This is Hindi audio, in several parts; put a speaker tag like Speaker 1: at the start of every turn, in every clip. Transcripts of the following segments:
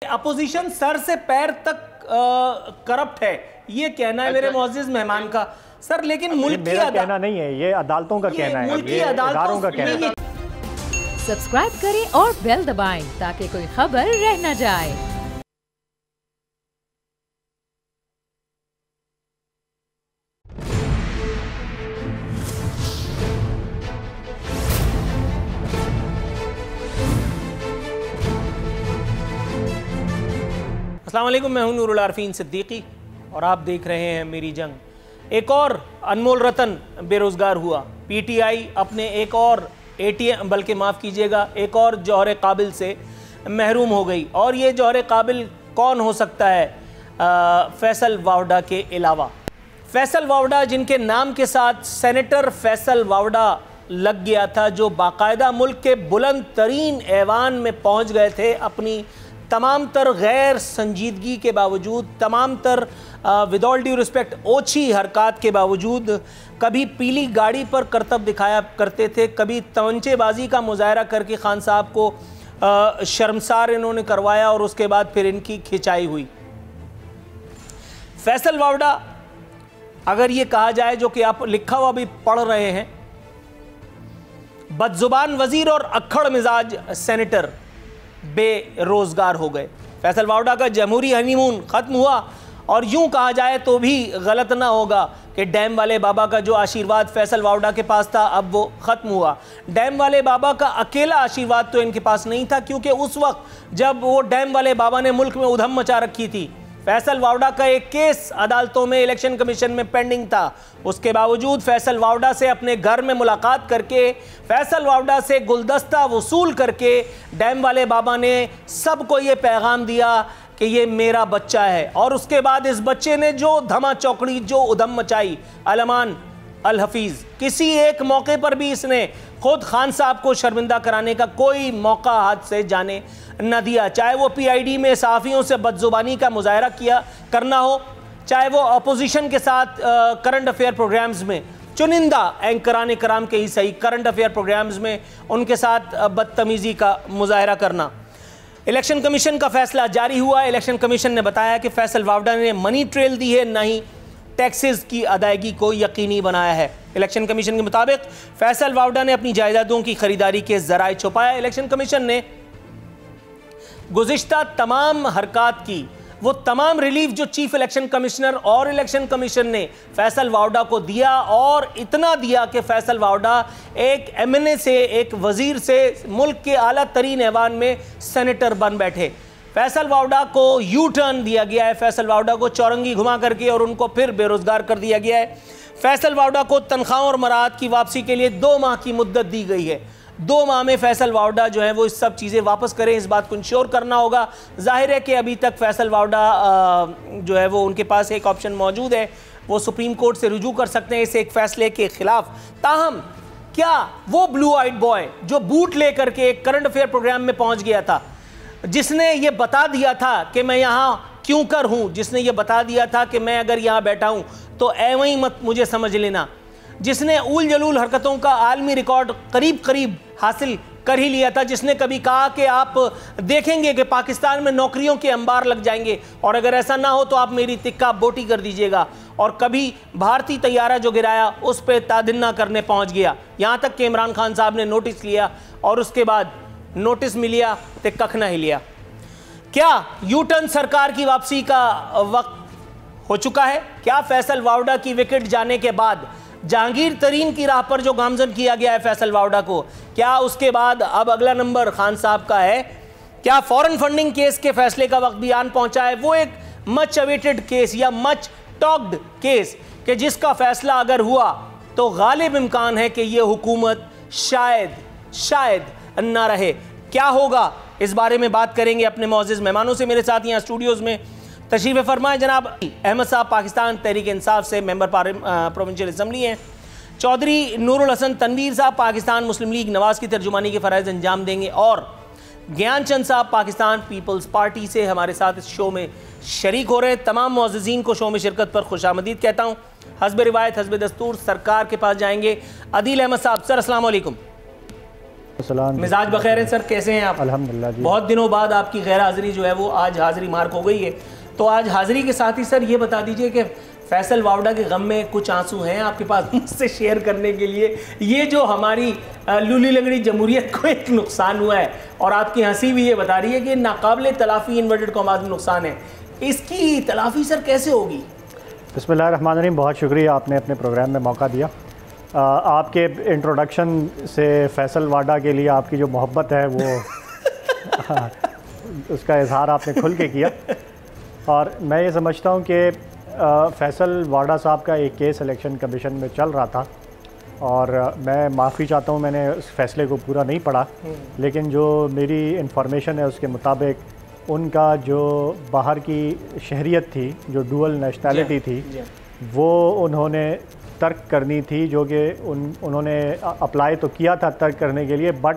Speaker 1: अपोजिशन सर से पैर तक करप्ट है, ये कहना है मेरे मुअज़्ज़िज़ मेहमान का सर। लेकिन मुल्क की
Speaker 2: कहना नहीं है, ये अदालतों का कहना है,
Speaker 1: मुल्क की अदालतों का कहना है।
Speaker 3: सब्सक्राइब करें और बेल दबाएं ताकि कोई खबर रह न जाए।
Speaker 1: अस्सलाम वालेकुम, मैं हूं नूरुल आरफीन सिद्दीकी और आप देख रहे हैं मेरी जंग। एक और अनमोल रतन बेरोज़गार हुआ। पीटीआई अपने एक और एटीएम, बल्कि माफ़ कीजिएगा, एक और जौहर काबिल से महरूम हो गई। और ये जौहर काबिल कौन हो सकता है फैसल वावड़ा के अलावा? फैसल वावड़ा, जिनके नाम के साथ सेनेटर फैसल वावड़ा लग गया था, जो बाकायदा मुल्क के बुलंद तरीन ऐवान में पहुँच गए थे अपनी तमाम तर गैर संजीदगी के बावजूद, तमाम तर विद ऑल ड्यू रिस्पेक्ट ओछी हरकत के बावजूद। कभी पीली गाड़ी पर करतब दिखाया करते थे, कभी तवंचेबाजी का मुजाहरा करके खान साहब को शर्मसार इन्होंने करवाया और उसके बाद फिर इनकी खिंचाई हुई। फैसल वावड़ा, अगर ये कहा जाए, जो कि आप लिखा हुआ भी पढ़ रहे हैं, बदजुबान वजीर और अक्खड़ मिजाज सेनेटर बेरोजगार हो गए। फैसल वावड़ा का जमहूरी हनीमून खत्म हुआ और यूं कहा जाए तो भी गलत ना होगा कि डैम वाले बाबा का जो आशीर्वाद फैसल वावड़ा के पास था, अब वो खत्म हुआ। डैम वाले बाबा का अकेला आशीर्वाद तो इनके पास नहीं था, क्योंकि उस वक्त जब वो डैम वाले बाबा ने मुल्क में उधम मचा रखी थी, फैसल वावड़ा का एक केस अदालतों में इलेक्शन कमीशन में पेंडिंग था। उसके बावजूद फैसल वावड़ा से अपने घर में मुलाकात करके, फैसल वावड़ा से गुलदस्ता वसूल करके डैम वाले बाबा ने सबको ये पैगाम दिया कि ये मेरा बच्चा है। और उसके बाद इस बच्चे ने जो धमा चौकड़ी, जो उधम मचाई, अलमान अल हफीज़, किसी एक मौके पर भी इसने खुद खान साहब को शर्मिंदा कराने का कोई मौका हाथ से जाने न दिया। चाहे वो पीआईडी में सहाफ़ियों से बदजुबानी का मुजाहरा करना हो, चाहे वो अपोजिशन के साथ करंट अफेयर प्रोग्राम्स में, चुनिंदा एंकरान कराम के ही सही, करंट अफेयर प्रोग्राम्स में उनके साथ बदतमीज़ी का मुजाहरा करना। इलेक्शन कमीशन का फैसला जारी हुआ। इलेक्शन कमीशन ने बताया कि फैसल वावड़ा ने मनी ट्रेल दी है, न ही टैक्सेस की अदायगी को यकीनी बनाया है। इलेक्शन कमीशन के मुताबिक फैसल वावड़ा ने अपनी जायदादों की खरीदारी के जराए छुपाया। इलेक्शन कमीशन ने गुज़िश्ता तमाम हरकत की वो तमाम रिलीफ जो चीफ इलेक्शन कमिश्नर और इलेक्शन कमीशन ने फैसल वावड़ा को दिया, और इतना दिया कि फैसल वावड़ा एक एमएनए से, एक वजीर से मुल्क के आला तरीन ऐवान में सेनेटर बन बैठे। फैसल वावड़ा को यू टर्न दिया गया है, फैसल वावड़ा को चौरंगी घुमा करके और उनको फिर बेरोजगार कर दिया गया है। फैसल वावड़ा को तनख्वाहों और मराहत की वापसी के लिए 2 माह की मुद्दत दी गई है। 2 माह में फैसल वावड़ा जो है वो इस सब चीज़ें वापस करें, इस बात को इंश्योर करना होगा। जाहिर है कि अभी तक फैसल वावड़ा जो है वो उनके पास एक ऑप्शन मौजूद है, वो सुप्रीम कोर्ट से रुजू कर सकते हैं इस एक फैसले के खिलाफ। ताहम क्या वो ब्लू आइड बॉय जो बूट लेकर के एक करंट अफेयर प्रोग्राम में पहुंच गया था, जिसने ये बता दिया था कि मैं यहाँ क्यों कर हूँ, जिसने ये बता दिया था कि मैं अगर यहाँ बैठा हूँ तो एवं ही मत मुझे समझ लेना, जिसने उल जलूल हरकतों का आलमी रिकॉर्ड करीब करीब हासिल कर ही लिया था, जिसने कभी कहा कि आप देखेंगे कि पाकिस्तान में नौकरियों के अंबार लग जाएंगे और अगर ऐसा ना हो तो आप मेरी तिक्का बोटी कर दीजिएगा, और कभी भारतीय तैयारा जो गिराया उस पर तादिन्ना करने पहुंच गया। यहाँ तक कि इमरान खान साहब ने नोटिस लिया और उसके बाद नोटिस मिलिया तो कख ना ही लिया। क्या यू टर्न सरकार की वापसी का वक्त हो चुका है? क्या फैसल वावड़ा की विकेट जाने के बाद जहांगीर तरीन की राह पर जो गामजन किया गया है फैसल वावड़ा को, क्या उसके बाद अब अगला नंबर खान साहब का है? क्या फॉरेन फंडिंग केस के फैसले का वक्त भी आन पहुंचा है? वो एक मच अवेटेड केस या मच टॉक्ड केस कि जिसका फैसला अगर हुआ तो गालिब इम्कान है कि ये हुकूमत शायद ना रहे। क्या होगा, इस बारे में बात करेंगे अपने मौजूद मेहमानों से। मेरे साथ यहाँ स्टूडियोज़ में तशरीफ़ फरमाए जनाब अहमद साहब, पाकिस्तान तहरीक इंसाफ से मेंबर प्रोविंशियल असम्बली हैं। चौधरी नूरुल हसन तनवीर साहब, पाकिस्तान मुस्लिम लीग नवाज़ की तर्जुमानी के फ़राइज़ अंजाम देंगे। और ज्ञान चंद साहब, पाकिस्तान पीपल्स पार्टी से हमारे साथ इस शो में शरीक हो रहे हैं। तमाम मुअज़्ज़िज़ीन को शो में शिरकत पर खुशामदीद कहता हूँ। हस्ब रिवायत हस्ब दस्तूर सरकार के पास जाएंगे। अदील अहमद साहब, सर अस्सलाम वालेकुम।
Speaker 2: अस्सलाम।
Speaker 1: मिजाज बखैर है सर, कैसे हैं आप?
Speaker 2: अल्हम्दुलिल्लाह जी।
Speaker 1: बहुत दिनों बाद आपकी गैर हाज़िरी जो है वो आज हाज़िरी मार्क हो गई है। तो आज हाज़िरी के साथ ही सर ये बता दीजिए कि फैसल वावड़ा के गम में कुछ आंसू हैं आपके पास मुझसे शेयर करने के लिए? ये जो हमारी लूली लंगड़ी जमहूरियत को एक नुकसान हुआ है और आपकी हंसी भी ये बता रही है कि नाकाबिले तलाफ़ी इन्वर्टेड कॉमास में नुकसान है, इसकी तलाफ़ी सर कैसे होगी?
Speaker 2: बिस्मिल्लाहिर्रहमानिर्रहीम, बहुत शुक्रिया आपने अपने प्रोग्राम में मौका दिया। आपके इंट्रोडक्शन से फैसल वाडा के लिए आपकी जो मोहब्बत है वो उसका इजहार आपने खुल के किया। और मैं ये समझता हूँ कि फैसल वाडा साहब का एक केस इलेक्शन कमीशन में चल रहा था और मैं माफ़ी चाहता हूँ, मैंने उस फैसले को पूरा नहीं पढ़ा, लेकिन जो मेरी इंफॉर्मेशन है उसके मुताबिक उनका जो बाहर की शहरियत थी, जो डुअल नेशनैलिटी थी, वो उन्होंने तर्क करनी थी, जो कि उन्होंने अप्लाई तो किया था तर्क करने के लिए, बट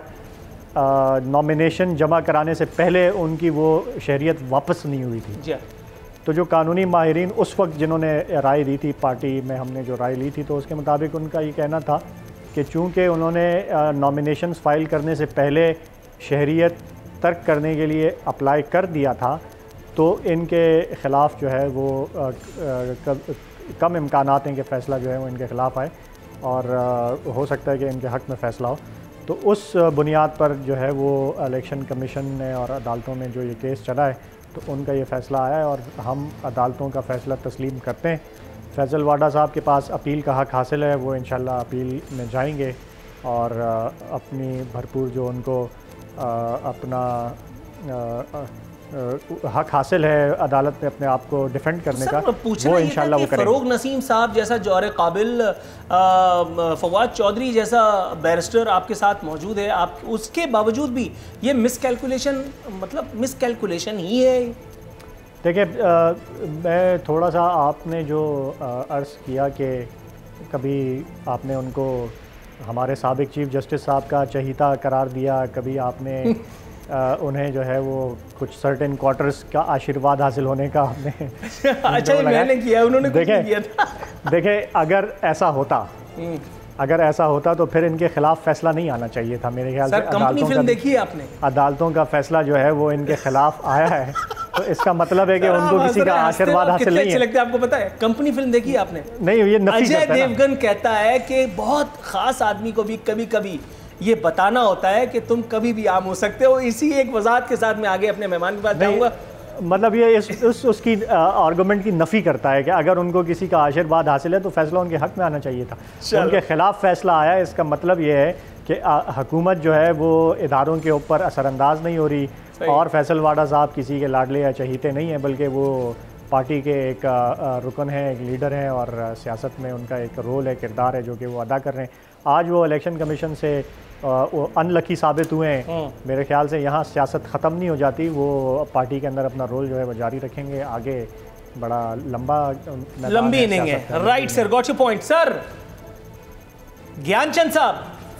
Speaker 2: नॉमिनेशन जमा कराने से पहले उनकी वो शहरियत वापस नहीं हुई थी। तो जो कानूनी माहिरीन उस वक्त जिन्होंने राय दी थी, पार्टी में हमने जो राय ली थी, तो उसके मुताबिक उनका ये कहना था कि चूँकि उन्होंने नॉमिनेशंस फाइल करने से पहले शहरियत तर्क करने के लिए अप्लाई कर दिया था, तो इनके ख़िलाफ़ जो है वो कम इम्कानात हैं कि फ़ैसला जो है वो इनके ख़िलाफ़ आए और हो सकता है कि इनके हक़ में फ़ैसला हो। तो उस बुनियाद पर जो है वो इलेक्शन कमीशन ने और अदालतों में जो ये केस चला है, तो उनका ये फ़ैसला आया है और हम अदालतों का फ़ैसला तस्लीम करते हैं। फैसल वाडा साहब के पास अपील का हक़ हासिल है, वो इंशाल्लाह अपील में जाएंगे और अपनी भरपूर जो उनको अपना हक हासिल है अदालत में अपने आप को डिफेंड करने का, वो इंशाल्लाह वो करेंगे।
Speaker 1: फ़रोग नसीम साहब जैसा जौहर काबिल, फवाद चौधरी जैसा बैरिस्टर आपके साथ मौजूद है, आप उसके बावजूद भी ये मिसकैलकुलेशन, मतलब मिसकैलकुलेशन ही है।
Speaker 2: देखिए, मैं थोड़ा सा आपने जो अर्ज़ किया कि कभी आपने उनको हमारे साबिक चीफ़ जस्टिस साहब का चहीता करार दिया, कभी आपने उन्हें जो है वो कुछ सर्टेन क्वार्टर्स का आशीर्वाद हासिल होने का आपने
Speaker 1: अच्छा मैंने किया, उन्होंने कुछ नहीं किया था।
Speaker 2: देखिए, अगर ऐसा होता तो फिर इनके खिलाफ फैसला नहीं आना चाहिए था मेरे ख्याल से।
Speaker 1: कंपनी फिल्म देखी है आपने?
Speaker 2: अदालतों का फैसला जो है वो इनके खिलाफ आया है, तो इसका मतलब है कि उनको किसी का आशीर्वाद हासिल नहीं है।
Speaker 1: अच्छे लगते हैं आपको पता है? कंपनी फिल्म देखी है आपने?
Speaker 2: नहीं, ये
Speaker 1: अजय देवगन कहता है कि बहुत खास आदमी को भी कभी कभी ये बताना होता है कि तुम कभी भी आम हो सकते हो। इसी एक वजाहत के साथ मैं आगे अपने मेहमान के पास जाऊंगा।
Speaker 2: मतलब ये उसकी आर्गूमेंट की नफ़ी करता है कि अगर उनको किसी का आशीर्वाद हासिल है तो फैसला उनके हक़ में आना चाहिए था, उनके ख़िलाफ़ फैसला आया। इसका मतलब ये है कि हुकूमत जो है वो इदारों के ऊपर असरअंदाज नहीं हो रही और फैसल वाडा साहब किसी के लाडले या चहीते नहीं हैं, बल्कि वो पार्टी के एक रुकन हैं, एक लीडर हैं और सियासत में उनका एक रोल है, किरदार है जो कि वो अदा कर रहे हैं। आज वो इलेक्शन कमीशन से अनलकी साबित हुए हैं। मेरे ख्याल से यहाँ सियासत ख़त्म नहीं हो जाती, वो पार्टी के अंदर अपना रोल जो है वो जारी रखेंगे। आगे बड़ा लंबी
Speaker 1: इनिंग है। Right sir, got your point. Sir Gyanchand साहब,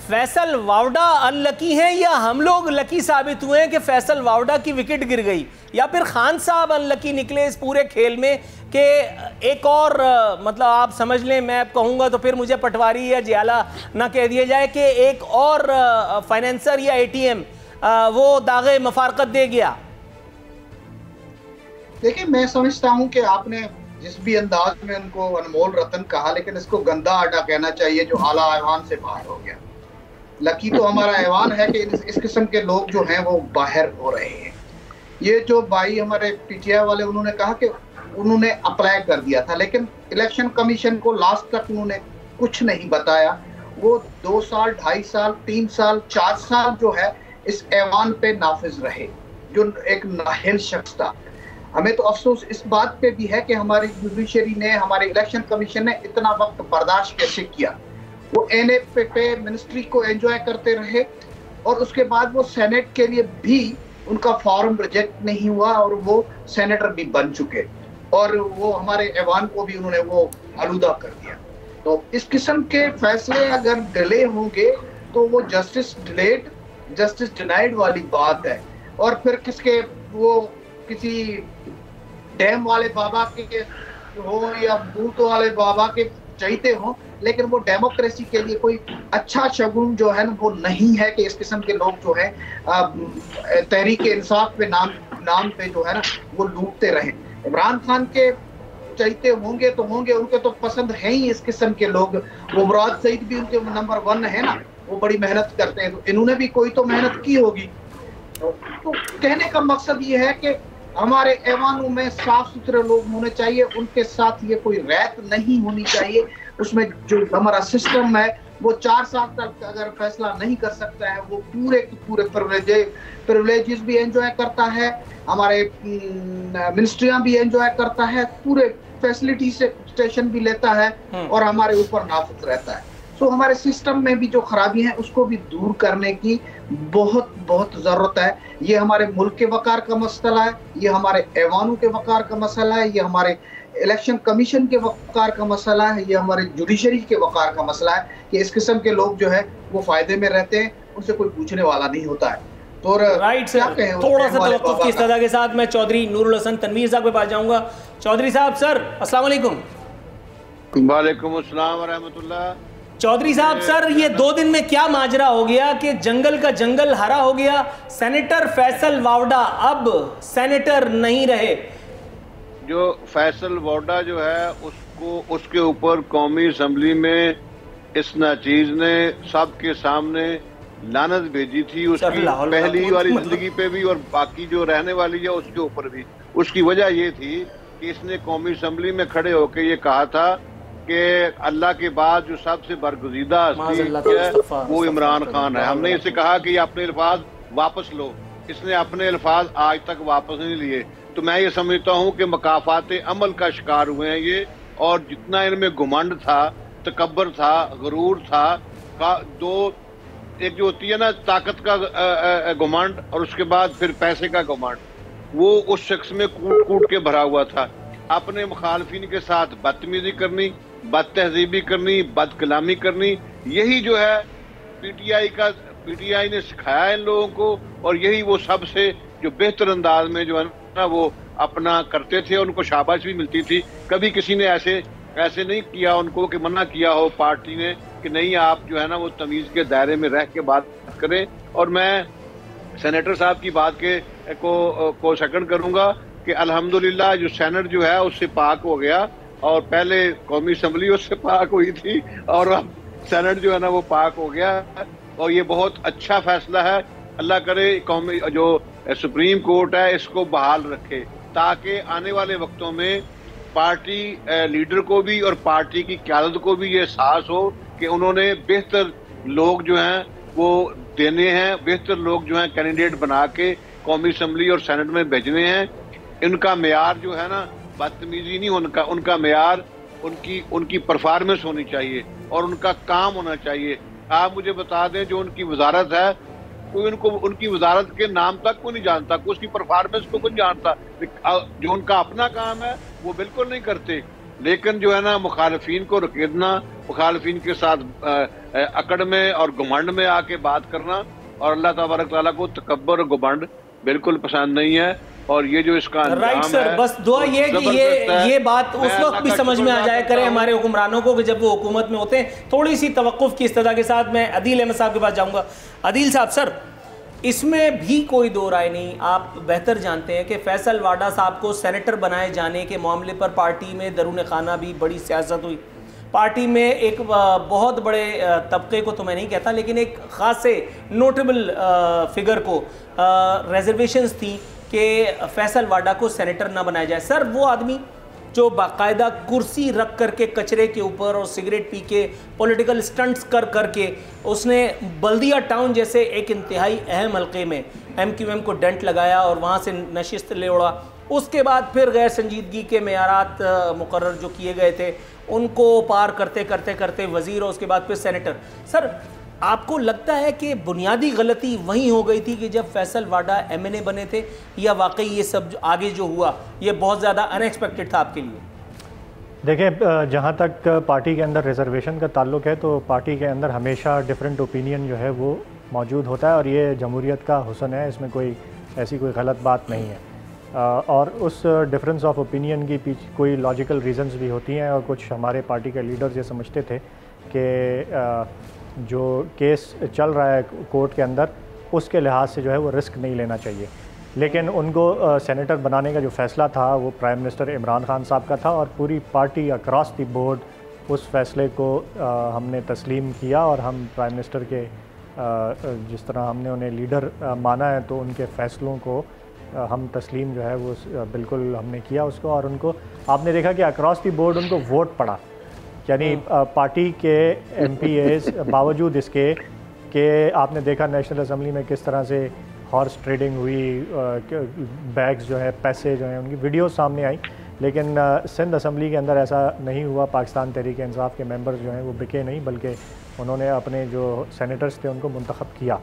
Speaker 1: फैसल वावड़ा अनलकी हैं या हम लोग लकी साबित हुए हैं कि फैसल वावड़ा की विकेट गिर गई, या फिर खान साहब अनलकी निकले इस पूरे खेल में कि एक और मतलब आप समझ लें, मैं कहूँगा तो फिर मुझे पटवारी या जियाला ना कह दिया जाए कि एक और फाइनेंसर या एटीएम वो दागे मफारकत दे गया।
Speaker 4: देखिए, मैं समझता हूँ कि आपने जिस भी अंदाज में उनको अनमोल रतन कहा, लेकिन इसको गंदा आटा कहना चाहिए जो आला ऐवान से बाहर हो गया। लकी तो हमारा ऐवान है कि इस किस्म के लोग जो हैं वो बाहर हो रहे हैं। ये जो भाई हमारे पीटीआई वाले, उन्होंने कहा कि उन्होंने अप्लाई कर दिया था, लेकिन इलेक्शन कमीशन को लास्ट तक उन्होंने कुछ नहीं बताया। वो 2 साल, 2.5 साल, 3 साल, 4 साल जो है इस ऐवान पे नाफिज रहे, जो एक नाहिल शख्स था। हमें तो अफसोस इस बात पे भी है कि हमारी जुडिशरी ने, हमारे इलेक्शन कमीशन ने इतना वक्त बर्दाश्त कैसे किया। वो एनए पे मिनिस्ट्री को एंजॉय करते रहे और उसके बाद वो सेनेट के लिए भी उनका फॉर्म रिजेक्ट नहीं हुआ और वो सेनेटर भी बन चुके और वो हमारे ऐवान को भी उन्होंने वो आलूदा कर दिया। तो इस किस्म के फैसले अगर डिले होंगे तो वो जस्टिस डिलेड जस्टिस डिनाइड वाली बात है। और फिर किसके, वो किसी डैम वाले बाबा के हो या बूथ वाले बाबा के चाहते हो, लेकिन वो डेमोक्रेसी के लिए कोई अच्छा शगुन जो है ना वो नहीं है कि इस किस्म के लोग जो है तहरीक इंसाफ पे नाम पे जो है ना वो लूटते रहे। इमरान खान के चाहते होंगे तो होंगे, उनके तो पसंद है ही इस किस्म के लोग। वो मुराद सईद भी उनके नंबर 1 है ना, वो बड़ी मेहनत करते हैं, तो इन्होंने भी कोई तो मेहनत की होगी। तो कहने का मकसद ये है कि हमारे ऐवानों में साफ सुथरे लोग होने चाहिए, उनके साथ ये कोई रैत नहीं होनी चाहिए। उसमें जो हमारा सिस्टम है वो 4 साल तक अगर फैसला नहीं कर सकता है, वो पूरे प्रिविलेजेस भी एंजॉय करता है, हमारे मिनिस्ट्रियां भी एंजॉय करता है, पूरे फैसिलिटी से स्टेशन भी लेता है और हमारे ऊपर नाफिज रहता है। तो हमारे सिस्टम में भी जो खराबी है उसको भी दूर करने की बहुत बहुत ज़रूरत है। ये हमारे मुल्क के वकार का मसला है, ये हमारे ऐवानों के वकार का मसला है, ये हमारे इलेक्शन कमीशन के वकार का मसला है, ये हमारे जुडिशरी के वकार का मसला है कि इस किस्म के लोग जो है वो फायदे में रहते हैं, उनसे कोई पूछने वाला नहीं होता है। तो
Speaker 1: राइट सर, थोड़ा सा तवक्कुफ की इस्तदा के साथ मैं चौधरी नूरुल हसन तनवीर साहब के पास जाऊंगा। चौधरी साहब, सर अस्सलाम वालेकुम।
Speaker 5: वालेकुम अस्सलाम व रहमतुल्लाह।
Speaker 1: चौधरी साहब, सर ये 2 दिन में क्या माजरा हो गया कि जंगल का जंगल हरा हो गया। सेनेटर फैसल वावडा अब सेनेटर नहीं रहे।
Speaker 5: जो फैसल वावडा जो है उसके ऊपर कौमी असम्बली में इस नाचीज ने सबके सामने लानत भेजी थी, उसकी पहली वाली जिंदगी पे भी और बाकी जो रहने वाली है उसके ऊपर भी। उसकी वजह ये थी कि इसने कौमी असम्बली में खड़े होकर ये कहा था कि अल्लाह के बाद जो सबसे बरगुज़ीदा हस्ती है वो इमरान खान है। हमने इसे कहा कि अपने अल्फाज वापस लो, इसने अपने अल्फाज आज तक वापस नहीं लिए। तो मैं ये समझता हूँ कि मकाफात अमल का शिकार हुए हैं ये, और जितना इनमें घुमंड था, तकब्बर था, गरूर था, दो एक जो होती है ना ताकत का घुमंड और उसके बाद फिर पैसे का घुमंड, वो उस शख्स में कूट कूट के भरा हुआ था। अपने मुखालफिन के साथ बदतमीजी करनी, बदतहजीबी करनी, बदकलामी करनी, यही जो है पीटीआई ने सिखाया इन लोगों को, और यही वो सबसे जो बेहतर अंदाज में जो है ना वो अपना करते थे, उनको शाबाश भी मिलती थी। कभी किसी ने ऐसे नहीं किया उनको कि मना किया हो पार्टी ने कि नहीं आप जो है ना वो तमीज़ के दायरे में रह के बात करें। और मैं सेनेटर साहब की बात को सेकंड करूंगा कि अल्हम्दुलिल्लाह जो सेनेट जो है उससे पाक हो गया, और पहले कौमी असम्बली उससे पाक हुई थी और अब सेनेट जो है ना वो पाक हो गया, और ये बहुत अच्छा फैसला है। अल्लाह करे कौमी जो सुप्रीम कोर्ट है इसको बहाल रखे, ताकि आने वाले वक्तों में पार्टी लीडर को भी और पार्टी की क़यादत को भी ये एहसास हो कि उन्होंने बेहतर लोग जो हैं वो देने हैं, बेहतर लोग जो हैं कैंडिडेट बना के कौमी असम्बली और सेनेट में भेजने हैं। इनका मेयार जो है ना बदतमीजी नहीं, उनका मेयार उनकी परफॉर्मेंस होनी चाहिए और उनका काम होना चाहिए। आप मुझे बता दें जो उनकी वजारत है, कोई उनकी वजारत के नाम तक को नहीं जानता, कोई उसकी परफॉर्मेंस को नहीं जानता। जो उनका अपना काम है वो बिल्कुल नहीं करते, लेकिन जो है ना मुखालफीन को रकेदना, मुखालफीन के साथ अकड़ में और घुमंड में आके बात करना, और अल्लाह तबारक तआला को तकब्बर और घुमंड बिल्कुल पसंद नहीं है। और ये जो इसका
Speaker 1: राइट सर, बस दुआ ये कि ये बात उस वक्त भी समझ में आ जाए करे हमारे हुक्मरानों को कि जब वो हुकूमत में होते हैं। थोड़ी सी तवक्कुफ की इस्तदा के साथ मैं अदील अहमद साहब के पास जाऊंगा। अदील साहब, सर इसमें भी कोई दो राय नहीं, आप बेहतर जानते हैं कि फैसल वाडा साहब को सेनेटर बनाए जाने के मामले पर पार्टी में दरून खाना भी बड़ी सियासत हुई। पार्टी में एक बहुत बड़े तबके को तो मैं नहीं कहता, लेकिन एक ख़ासे नोटेबल फिगर को रिजर्वेशंस थी कि फैसल वाडा को सेनेटर ना बनाया जाए। सर वो आदमी जो बाकायदा कुर्सी रख करके कचरे के ऊपर और सिगरेट पी के पॉलिटिकल स्टंट्स कर करके उसने बल्दिया टाउन जैसे एक इंतहाई अहम हल्के में MQM को डेंट लगाया और वहाँ से नशिस्त ले उड़ा। उसके बाद फिर गैर संजीदगी के मेयारात मुकर्रर जो किए गए थे उनको पार करते करते करते वज़ीर और उसके बाद फिर सेनेटर। सर आपको लगता है कि बुनियादी गलती वहीं हो गई थी कि जब फैसल वाडा MNA बने थे, या वाकई ये सब आगे जो हुआ ये बहुत ज़्यादा अनएक्सपेक्टेड था आपके लिए?
Speaker 2: देखिए, जहाँ तक पार्टी के अंदर रिजर्वेशन का ताल्लुक है तो पार्टी के अंदर हमेशा डिफरेंट ओपिनियन जो है वो मौजूद होता है, और ये जमहूरियत का हुस्न है, इसमें कोई ऐसी कोई गलत बात नहीं है। और उस डिफरेंस ऑफ ओपिनियन की पीछे कोई लॉजिकल रीजंस भी होती हैं, और कुछ हमारे पार्टी के लीडर्स ये समझते थे कि जो केस चल रहा है कोर्ट के अंदर उसके लिहाज से जो है वो रिस्क नहीं लेना चाहिए। लेकिन उनको सेनेटर बनाने का जो फ़ैसला था वो प्राइम मिनिस्टर इमरान खान साहब का था, और पूरी पार्टी अक्रॉस द बोर्ड उस फैसले को हमने तस्लीम किया, और हम प्राइम मिनिस्टर के जिस तरह हमने उन्हें लीडर माना है तो उनके फ़ैसलों को हम तस्लीम जो है वो बिल्कुल हमने किया उसको। और उनको आपने देखा कि अक्रॉस द बोर्ड उनको वोट पड़ा, यानी पार्टी के MPAs बावजूद इसके कि आपने देखा नेशनल असम्बली में किस तरह से हॉर्स ट्रेडिंग हुई, बैग्स जो है पैसे जो हैं उनकी वीडियो सामने आई, लेकिन सिंध असम्बली के अंदर ऐसा नहीं हुआ। पाकिस्तान तहरीक इंसाफ के मेंबर्स जो हैं वो बिके नहीं, बल्कि उन्होंने अपने जो सेनेटर्स थे उनको मुंतखब किया।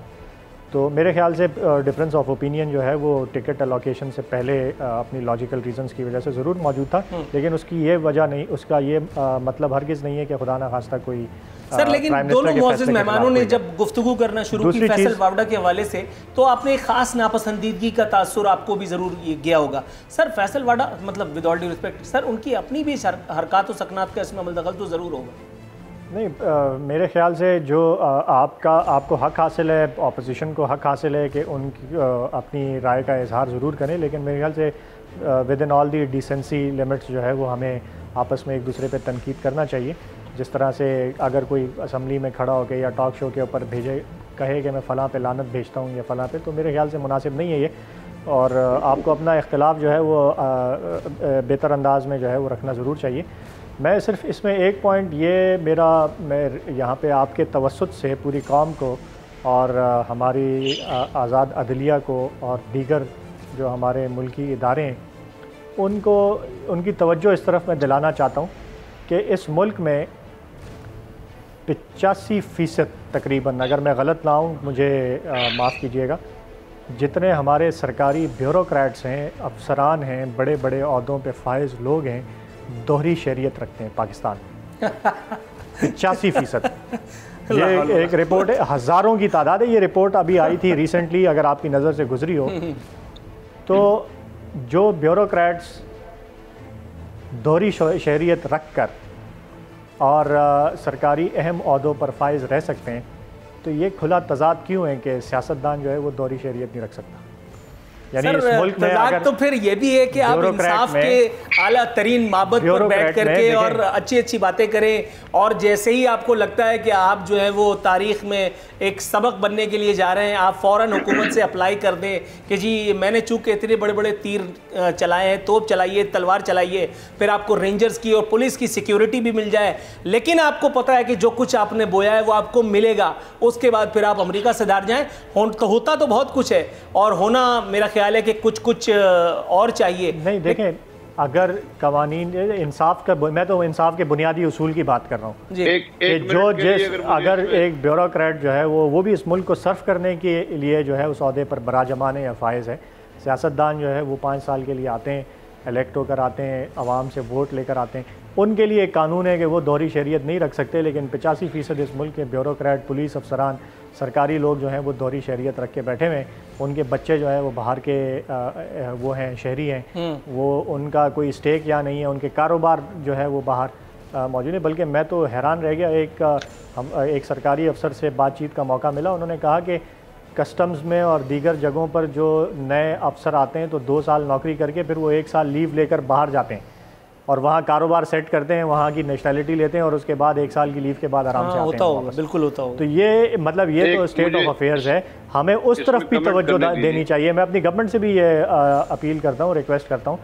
Speaker 2: तो मेरे ख्याल से डिफरेंस ऑफ ओपिनियन जो है वो टिकट अलोकेशन से पहले अपनी लॉजिकल रीजंस की वजह से ज़रूर मौजूद था, लेकिन उसकी ये वजह नहीं, उसका ये मतलब हरगिज़ नहीं है कि खुदा ना खास्ता कोई
Speaker 1: सर। लेकिन दोनों मुअज़्ज़िज़ मेहमानों ने जब गुफ्तगू करना शुरू की फैसल वावड़ा के हवाले से, तो आपने एक ख़ास नापसंदीदगी का तासुर आपको भी ज़रूर गया होगा। सर फैसल वावड़ा, मतलब with all due respect sir, उनकी अपनी भी हरकत और सकनात का इसमें अमल दखल तो ज़रूर होगा।
Speaker 2: नहीं, मेरे ख्याल से जो आपको हक़ हासिल है, अपोजिशन को हक़ हासिल है कि उनकी अपनी राय का इजहार ज़रूर करें, लेकिन मेरे ख्याल से with in all the decency limits जो है वो हमें आपस में एक दूसरे पे तनकीद करना चाहिए। जिस तरह से अगर कोई असम्बली में खड़ा होकर या टॉक शो के ऊपर कहे कि मैं फ़लाँ पे लानत भेजता हूँ या फ़लाँ पे, तो मेरे ख्याल से मुनासिब नहीं है ये, और आपको अपना इख्तिलाफ़ जो है वो बेहतर अंदाज में जो है वो रखना ज़रूर चाहिए। मैं सिर्फ इसमें एक पॉइंट मैं यहाँ पे आपके तवस्सुत से पूरी कौम को और हमारी आज़ाद अदलिया को और दीगर जो हमारे मुल्की इदारे हैं उनकी तवज्जो इस तरफ मैं दिलाना चाहता हूँ कि इस मुल्क में 85% तकरीबन, अगर मैं गलत ना हूँ मुझे माफ़ कीजिएगा, जितने हमारे सरकारी ब्यूरोक्रेट्स हैं, अफसरान हैं, बड़े बड़े ओहदों पे फाइज लोग हैं, दोहरी शरीयत रखते हैं पाकिस्तान। 85%। ये एक रिपोर्ट है, हज़ारों की तादाद है। ये रिपोर्ट अभी आई थी रिसेंटली, अगर आपकी नज़र से गुजरी हो तो जो ब्यूरोक्रेट्स दोहरी शरीयत रख कर और सरकारी अहम ओहदों पर फाइज रह सकते हैं, तो ये खुला तजाद क्यों है कि सियासतदान जो है वो दोहरी शरीयत नहीं रख सकता। यानी इस मुल्क में अगर
Speaker 1: तो फिर ये भी है कि आप इंसाफ के आला तरीन माबद पर बैठ करके और अच्छी अच्छी बातें करें, और जैसे ही आपको लगता है कि आप जो है वो तारीख में एक सबक बनने के लिए जा रहे हैं, आप फ़ौरन हुकूमत से अप्लाई कर दें कि जी मैंने चूँकि इतने बड़े बड़े तीर चलाए हैं, तोप चलाइए, तलवार चलाइए, फिर आपको रेंजर्स की और पुलिस की सिक्योरिटी भी मिल जाए, लेकिन आपको पता है कि जो कुछ आपने बोया है वो आपको मिलेगा, उसके बाद फिर आप अमेरिका से दार जाएँ। होता तो बहुत कुछ है, और होना मेरा ख्याल है कि कुछ और चाहिए।
Speaker 2: नहीं, देखें, अगर कवानीन इंसाफ का, मैं तो इंसाफ के बुनियादी उसूल की बात कर रहा हूँ। अगर एक ब्यूरोक्रेट जो है वो भी इस मुल्क को सर्व करने के लिए जो है उस ओहदे पर बराजमान या फाइज है। सियासतदान जो है वो 5 साल के लिए आते हैं, इलेक्ट होकर आते हैं, आवाम से वोट लेकर आते हैं, उनके लिए एक कानून है कि वो दोहरी शरीयत नहीं रख सकते, लेकिन 85% इस मुल्क के ब्यूरोक्रेट, पुलिस अफसरान, सरकारी लोग जो हैं वो दोहरी शरीयत रख के बैठे हुए हैं। उनके बच्चे जो है वो बाहर के वो हैं, शहरी हैं, वो उनका कोई स्टेक या नहीं है, उनके कारोबार जो है वो बाहर मौजूद है। बल्कि मैं तो हैरान रह गया, एक सरकारी अफसर से बातचीत का मौका मिला, उन्होंने कहा कि कस्टम्स में और दीगर जगहों पर जो नए अफसर आते हैं तो 2 साल नौकरी करके फिर वो 1 साल लीव लेकर बाहर जाते हैं और वहाँ कारोबार सेट करते हैं, वहाँ की नेशनैलिटी लेते हैं, और उसके बाद 1 साल की लीव के बाद आराम से आते हैं।
Speaker 1: बिल्कुल होता होगा।
Speaker 2: तो ये मतलब ये तो स्टेट ऑफ अफेयर्स है, हमें उस तरफ भी तवज्जो देनी चाहिए। मैं अपनी गवर्नमेंट से भी ये अपील करता हूँ, रिक्वेस्ट करता हूँ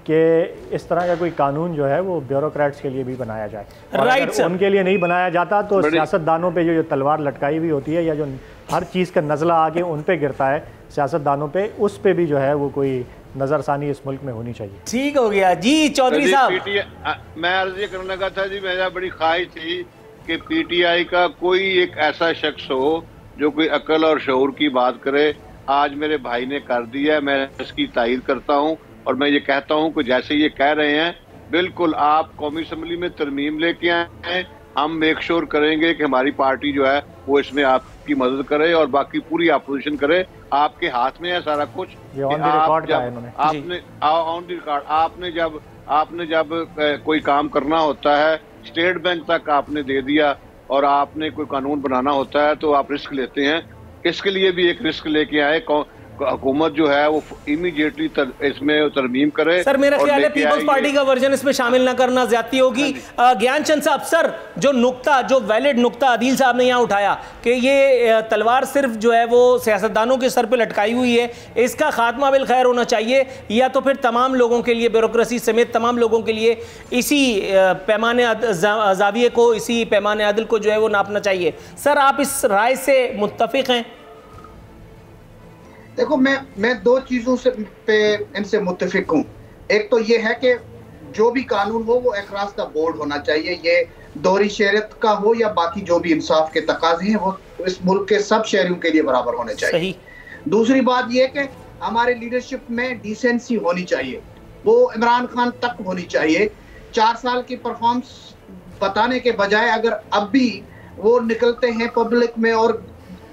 Speaker 2: कि इस तरह का कोई कानून जो है वो ब्यूरोक्रेट्स के लिए भी बनाया जाए। और अगर उनके लिए नहीं बनाया जाता तो सियासतदानों पे जो तलवार लटकाई हुई होती है या जो हर चीज़ का नज़ला आके उन पे गिरता है सियासतदानों पे, उस पे भी जो है वो कोई नज़रसानी इस मुल्क में होनी चाहिए।
Speaker 1: ठीक हो गया जी चौधरी साहब।
Speaker 5: मैं अर्ज ये करने लगा था जी, मेरा बड़ी ख्वाहिश थी कि PTI का कोई एक ऐसा शख्स हो जो कोई अक्ल और शऊर की बात करे। आज मेरे भाई ने कर दिया है, मैं इसकी तायद करता हूँ, और मैं ये कहता हूँ कि जैसे ये कह रहे हैं बिल्कुल आप कौमी असम्बली में तरमीम लेके आए, हम मेक श्योर करेंगे कि हमारी पार्टी जो है वो इसमें आपकी मदद करे और बाकी पूरी अपोजिशन करे। आपके हाथ में है सारा कुछ।
Speaker 2: ऑन द रिकॉर्ड का है इन्होंने।
Speaker 5: आपने ऑन द रिकॉर्ड आपने जब कोई काम करना होता है स्टेट बैंक तक आपने दे दिया और आपने कोई कानून बनाना होता है तो आप रिस्क लेते हैं। इसके लिए भी एक रिस्क लेके आए। हुकूमत जो है वो इमीडिएटली इसमें तरमीम करे।
Speaker 1: सर मेरा ख्याल है पीपल्स पार्टी का वर्जन इसमें शामिल ना करना ज्यादती होगी। ज्ञानचंद साहब, सर जो वैलिड नुक्ता आदिल साहब ने यहाँ उठाया कि ये तलवार सिर्फ जो है वो सियासतदानों के सर पे लटकाई हुई है, इसका खात्मा बिल खैर होना चाहिए, या तो फिर तमाम लोगों के लिए, ब्यूरोक्रेसी समेत तमाम लोगों के लिए इसी पैमाने जाविये को, इसी पैमाने अदल को जो है वो नापना चाहिए। सर आप इस राय से मुत्तफिक हैं?
Speaker 4: देखो, मैं दो चीजों से पे इनसे मुत्तफिक हूँ। एक तो ये है कि जो भी कानून हो वो अक्रॉस द बोर्ड होना चाहिए, ये दोहरी शहरियत का हो या बाकी जो भी इंसाफ के तकाजे हैं वो इस मुल्क के सब शहरियों के लिए बराबर होने चाहिए। दूसरी बात ये कि हमारे लीडरशिप में डिसेंसी होनी चाहिए, वो इमरान खान तक होनी चाहिए। 4 साल की परफॉर्मेंस बताने के बजाय अगर अब भी वो निकलते हैं पब्लिक में और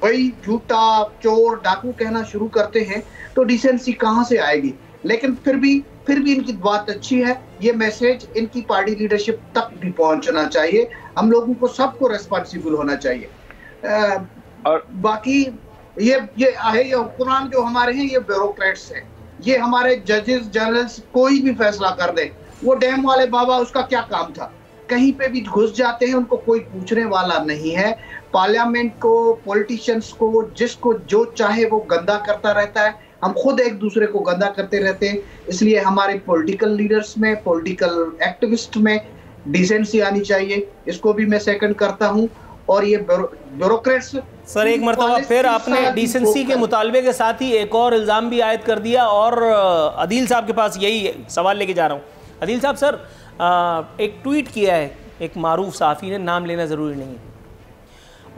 Speaker 4: वही झूठा, चोर, डाकू कहना शुरू करते हैं तो डिसेंसी कहां से आएगी। लेकिन फिर भी इनकी बात अच्छी है, ये मैसेज इनकी पार्टी लीडरशिप तक भी पहुंचना चाहिए। हम लोगों को सबको रेस्पॉन्सिबल होना चाहिए। और बाकी ये हुक्मरान जो हमारे हैं ये ब्यूरोक्रेट्स हैं, ये हमारे जजेस, जनरल्स कोई भी फैसला कर दे, वो डैम वाले बाबा उसका क्या काम था, कहीं पे भी घुस जाते हैं, उनको कोई पूछने वाला नहीं है। पार्लियामेंट को, पॉलिटिशियंस को, जिसको जो चाहे वो गंदा करता रहता है। हम खुद एक दूसरे को गंदा करते रहते हैं, इसलिए हमारे पॉलिटिकल लीडर्स में, पॉलिटिकल एक्टिविस्ट में डिसेंसी आनी चाहिए। इसको भी मैं सेकंड करता हूं। और ये ब्यूरोक्रेट्स,
Speaker 1: सर एक मरतबा फिर आपने डिसेंसी के मुतालबे के साथ ही एक और इल्ज़ाम भी आयद कर दिया, और अदील साहब के पास यही सवाल लेके जा रहा हूँ। अदील साहब, सर एक ट्वीट किया है एक मारूफ सहाफ़ी ने, नाम लेना ज़रूरी नहीं है।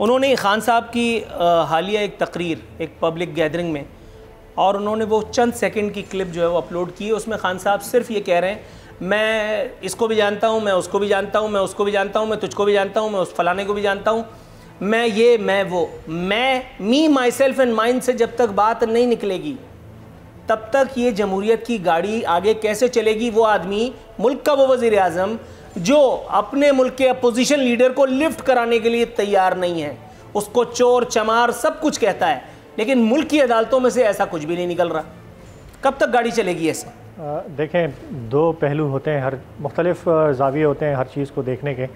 Speaker 1: उन्होंने खान साहब की हालिया एक तकरीर, एक पब्लिक गैदरिंग में, और उन्होंने वो चंद सेकंड की क्लिप जो है वो अपलोड की। उसमें खान साहब सिर्फ ये कह रहे हैं, मैं इसको भी जानता हूँ, मैं उसको भी जानता हूँ, मैं उसको भी जानता हूँ, मैं तुझको भी जानता हूँ, मैं उस फलाने को भी जानता हूँ, मैं ये, मैं वो, मी माई सेल्फ एंड माइंड से जब तक बात नहीं निकलेगी तब तक ये जमहूरियत की गाड़ी आगे कैसे चलेगी। वो आदमी, मुल्क का वो वज़ीर आज़म जो अपने मुल्क के अपोजिशन लीडर को लिफ्ट कराने के लिए तैयार नहीं है, उसको चोर चमार सब कुछ कहता है, लेकिन मुल्क की अदालतों में से ऐसा कुछ भी नहीं निकल रहा। कब तक गाड़ी चलेगी ऐसे?
Speaker 2: देखें, दो पहलू होते हैं, हर मुख्तलिफ ज़ाविये होते हैं हर चीज़ को देखने के।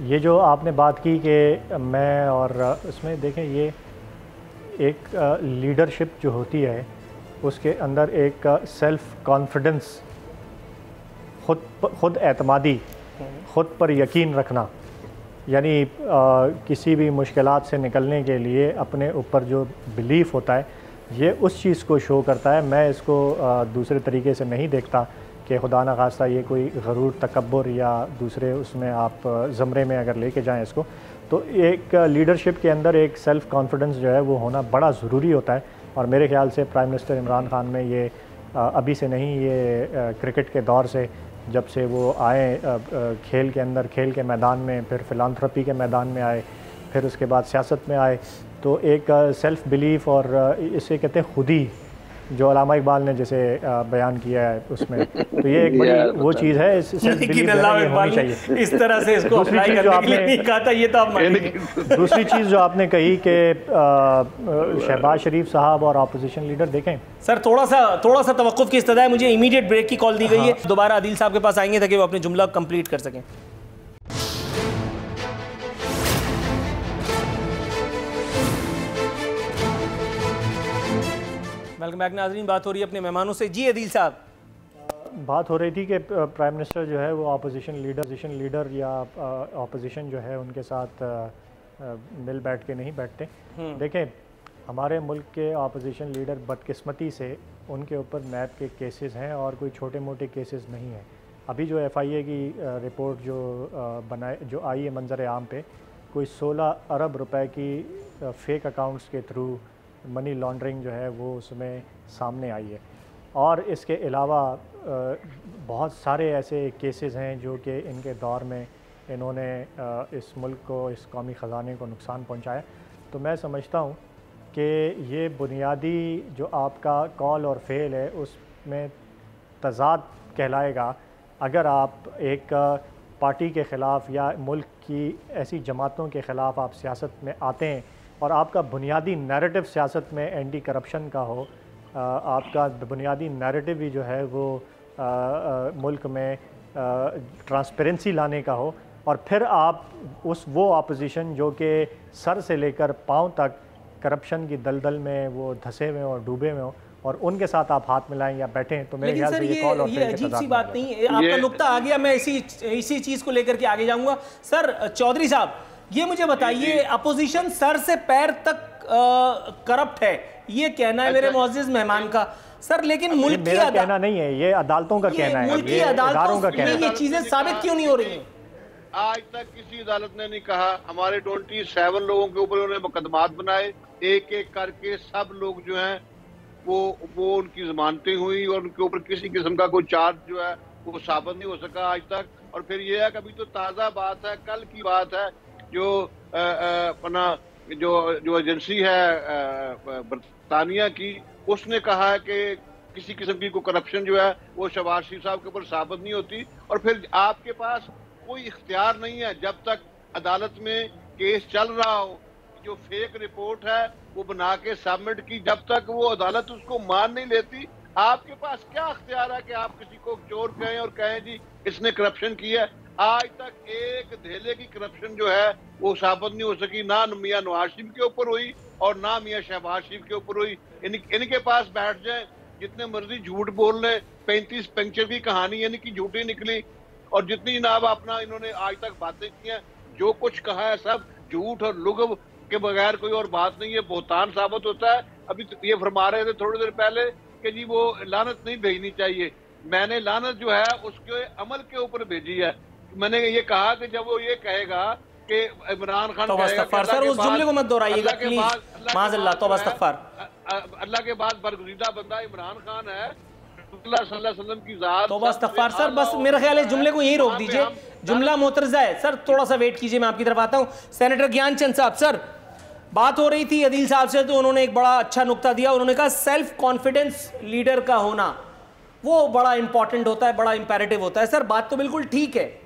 Speaker 2: ये जो आपने बात की कि मैं और उसमें देखें, ये एक लीडरशिप जो होती है उसके अंदर एक सेल्फ़ कॉन्फिडेंस, खुद एतमादी, खुद पर यकीन रखना, यानी किसी भी मुश्किलात से निकलने के लिए अपने ऊपर जो बिलीफ होता है, ये उस चीज़ को शो करता है। मैं इसको दूसरे तरीके से नहीं देखता कि खुदा न खास्ता ये कोई गरूर, तकब्बुर या दूसरे उसमें आप ज़मरे में अगर लेके जाएं इसको, तो एक लीडरशिप के अंदर एक सेल्फ़ कॉन्फिडेंस जो है वो होना बड़ा ज़रूरी होता है। और मेरे ख्याल से प्राइम मिनिस्टर इमरान खान में ये अभी से नहीं, ये क्रिकेट के दौर से, जब से वो आए खेल के अंदर, खेल के मैदान में, फिर फिलांथ्रोपी के मैदान में आए, फिर उसके बाद सियासत में आए, तो एक सेल्फ़ बिलीफ और इसे कहते हैं खुदी, जो अल्लामा इकबाल ने जैसे बयान किया है उसमें, तो ये एक बड़ी वो चीज़ है। इस सेल्फ बिलीफ होनी चाहिए।
Speaker 1: इस तरह से इसको अप्लाई करने के लिए नहीं कहा था, ये तो आप मानेंगे।
Speaker 2: दूसरी चीज़ जो आपने कही कि शहबाज शरीफ साहब और अपोजिशन लीडर, देखें
Speaker 1: सर थोड़ा सा तवक्कुफ की इस्तदा है, मुझे इमीडिएट ब्रेक की कॉल दी गई है। दोबारा आदिल साहब के पास आएंगे ताकि वो अपने जुमला कंप्लीट कर सकें। वेलकम बैक नाज़रीन, बात हो रही है अपने मेहमानों से। जी अदील साहब,
Speaker 2: बात हो रही थी कि प्राइम मिनिस्टर जो है वो अपोजिशन लीडर या अपोजिशन जो है उनके साथ मिल बैठ के नहीं बैठते। देखें, हमारे मुल्क के अपोजिशन लीडर बदकिस्मती से उनके ऊपर नैब के केसेस हैं और कोई छोटे मोटे केसेस नहीं हैं। अभी जो FIA की रिपोर्ट जो आई है मंजर आम पे, कोई 16 अरब रुपए की फ़ेक अकाउंट्स के थ्रू मनी लॉन्ड्रिंग जो है वो उसमें सामने आई है। और इसके अलावा बहुत सारे ऐसे केसेस हैं जो कि इनके दौर में इन्होंने इस मुल्क को, इस कौमी ख़जाने को नुकसान पहुँचाया। तो मैं समझता हूँ कि ये बुनियादी जो आपका कॉल और फ़ेल है उसमें तज़ाद कहलाएगा अगर आप एक पार्टी के ख़िलाफ़ या मुल्क की ऐसी जमातों के ख़िलाफ़ आप सियासत में आते हैं और आपका बुनियादी नैरेटिव सियासत में एंटी करप्शन का हो, आपका बुनियादी नैरेटिव भी जो है वो मुल्क में ट्रांसपेरेंसी लाने का हो, और फिर आप वो अपोजिशन जो कि सर से लेकर पाँव तक करप्शन की दलदल में वो धंसे हुए और डूबे हुए हों और उनके साथ आप हाथ मिलाएं या बैठें, तो मेरे ख्याल से ये कॉल और
Speaker 1: ये अजीब सी बात नहीं है। आपका नुक्ता आ गया, मैं इसी चीज़ को लेकर के आगे जाऊंगा। सर चौधरी साहब, ये मुझे बताइए, अपोजिशन सर से पैर तक करप्ट है, ये कहना है मेरे मुअज़्ज़िज़ मेहमान का। सर लेकिन मुल्क की
Speaker 2: कहना नहीं है, ये अदालतों का कहना है,
Speaker 1: मुल्क की अदालतों का कहना है। ये चीजें साबित क्यों नहीं हो रही हैं?
Speaker 5: आज तक किसी अदालत ने नहीं कहा। हमारे 27 लोगों के ऊपर उन्होंने मुकदमात बनाए, एक एक करके सब लोग जो हैं वो उनकी जमानतें हुई और उनके ऊपर किसी किस्म का कोई चार्ज जो है वो साबित नहीं हो सका आज तक। और फिर ये है कि अभी तो ताज़ा बात है, कल की बात है, जो अपना जो एजेंसी है बरतानिया की, उसने कहा है कि किसी किस्म की कोई करप्शन जो है वो शहबाज शरीफ साहब के ऊपर साबित नहीं होती। और फिर आपके पास कोई इख्तियार नहीं है जब तक अदालत में केस चल रहा हो, जो फेक रिपोर्ट है वो बना के सबमिट की, जब तक वो अदालत उसको मान नहीं लेती, आपके पास क्या इख्तियार है कि आप किसी को चोर कहें और कहें जी इसने करप्शन किया है? आज तक एक धेले की करप्शन जो है वो साबित नहीं हो सकी, ना मियां नवाज शरीफ के ऊपर हुई और ना मियां शहबाज शरीफ के ऊपर हुई। इनके पास बैठ जाए, जितने मर्जी झूठ बोल ले, 35 पंक्चर की कहानी यानी कि झूठी निकली। और जितनी जनाब अपना इन्होंने आज तक बातें की हैं, जो कुछ कहा है सब झूठ और लुग़व के बगैर कोई और बात नहीं है, बोहतान साबित होता है। अभी तो ये फरमा रहे थे थोड़ी देर पहले कि जी वो लानत नहीं भेजनी चाहिए। मैंने लानत जो है उसके अमल के ऊपर भेजी है। मैंने ये कहा कि जब वो ये कहेगा कि इमरान खान
Speaker 1: सर उस जुमले को मत दोहराइएगा प्लीज, माज़अल्लाह, तौबा इस्तग़फ़ार।
Speaker 5: अल्लाह के बाद बरगुज़ीदा बंदा इमरान खान है, सल्लल्लाहु की ज़ात।
Speaker 1: तौबा इस्तग़फ़ार। सर बस मेरा ख्याल है जुमले को यहीं रोक दीजिए, जुमला मोतरज़ा है। सर थोड़ा सा वेट कीजिए, मैं आपकी तरफ आता हूँ। सेनेटर ज्ञानचंद साहब, सर बात हो रही थी अदील साहब से, तो उन्होंने एक बड़ा अच्छा नुक्ता दिया। उन्होंने कहा सेल्फ कॉन्फिडेंस लीडर का होना वो बड़ा इंपॉर्टेंट होता है, बड़ा इंपेरेटिव होता है। सर बात तो बिल्कुल ठीक है,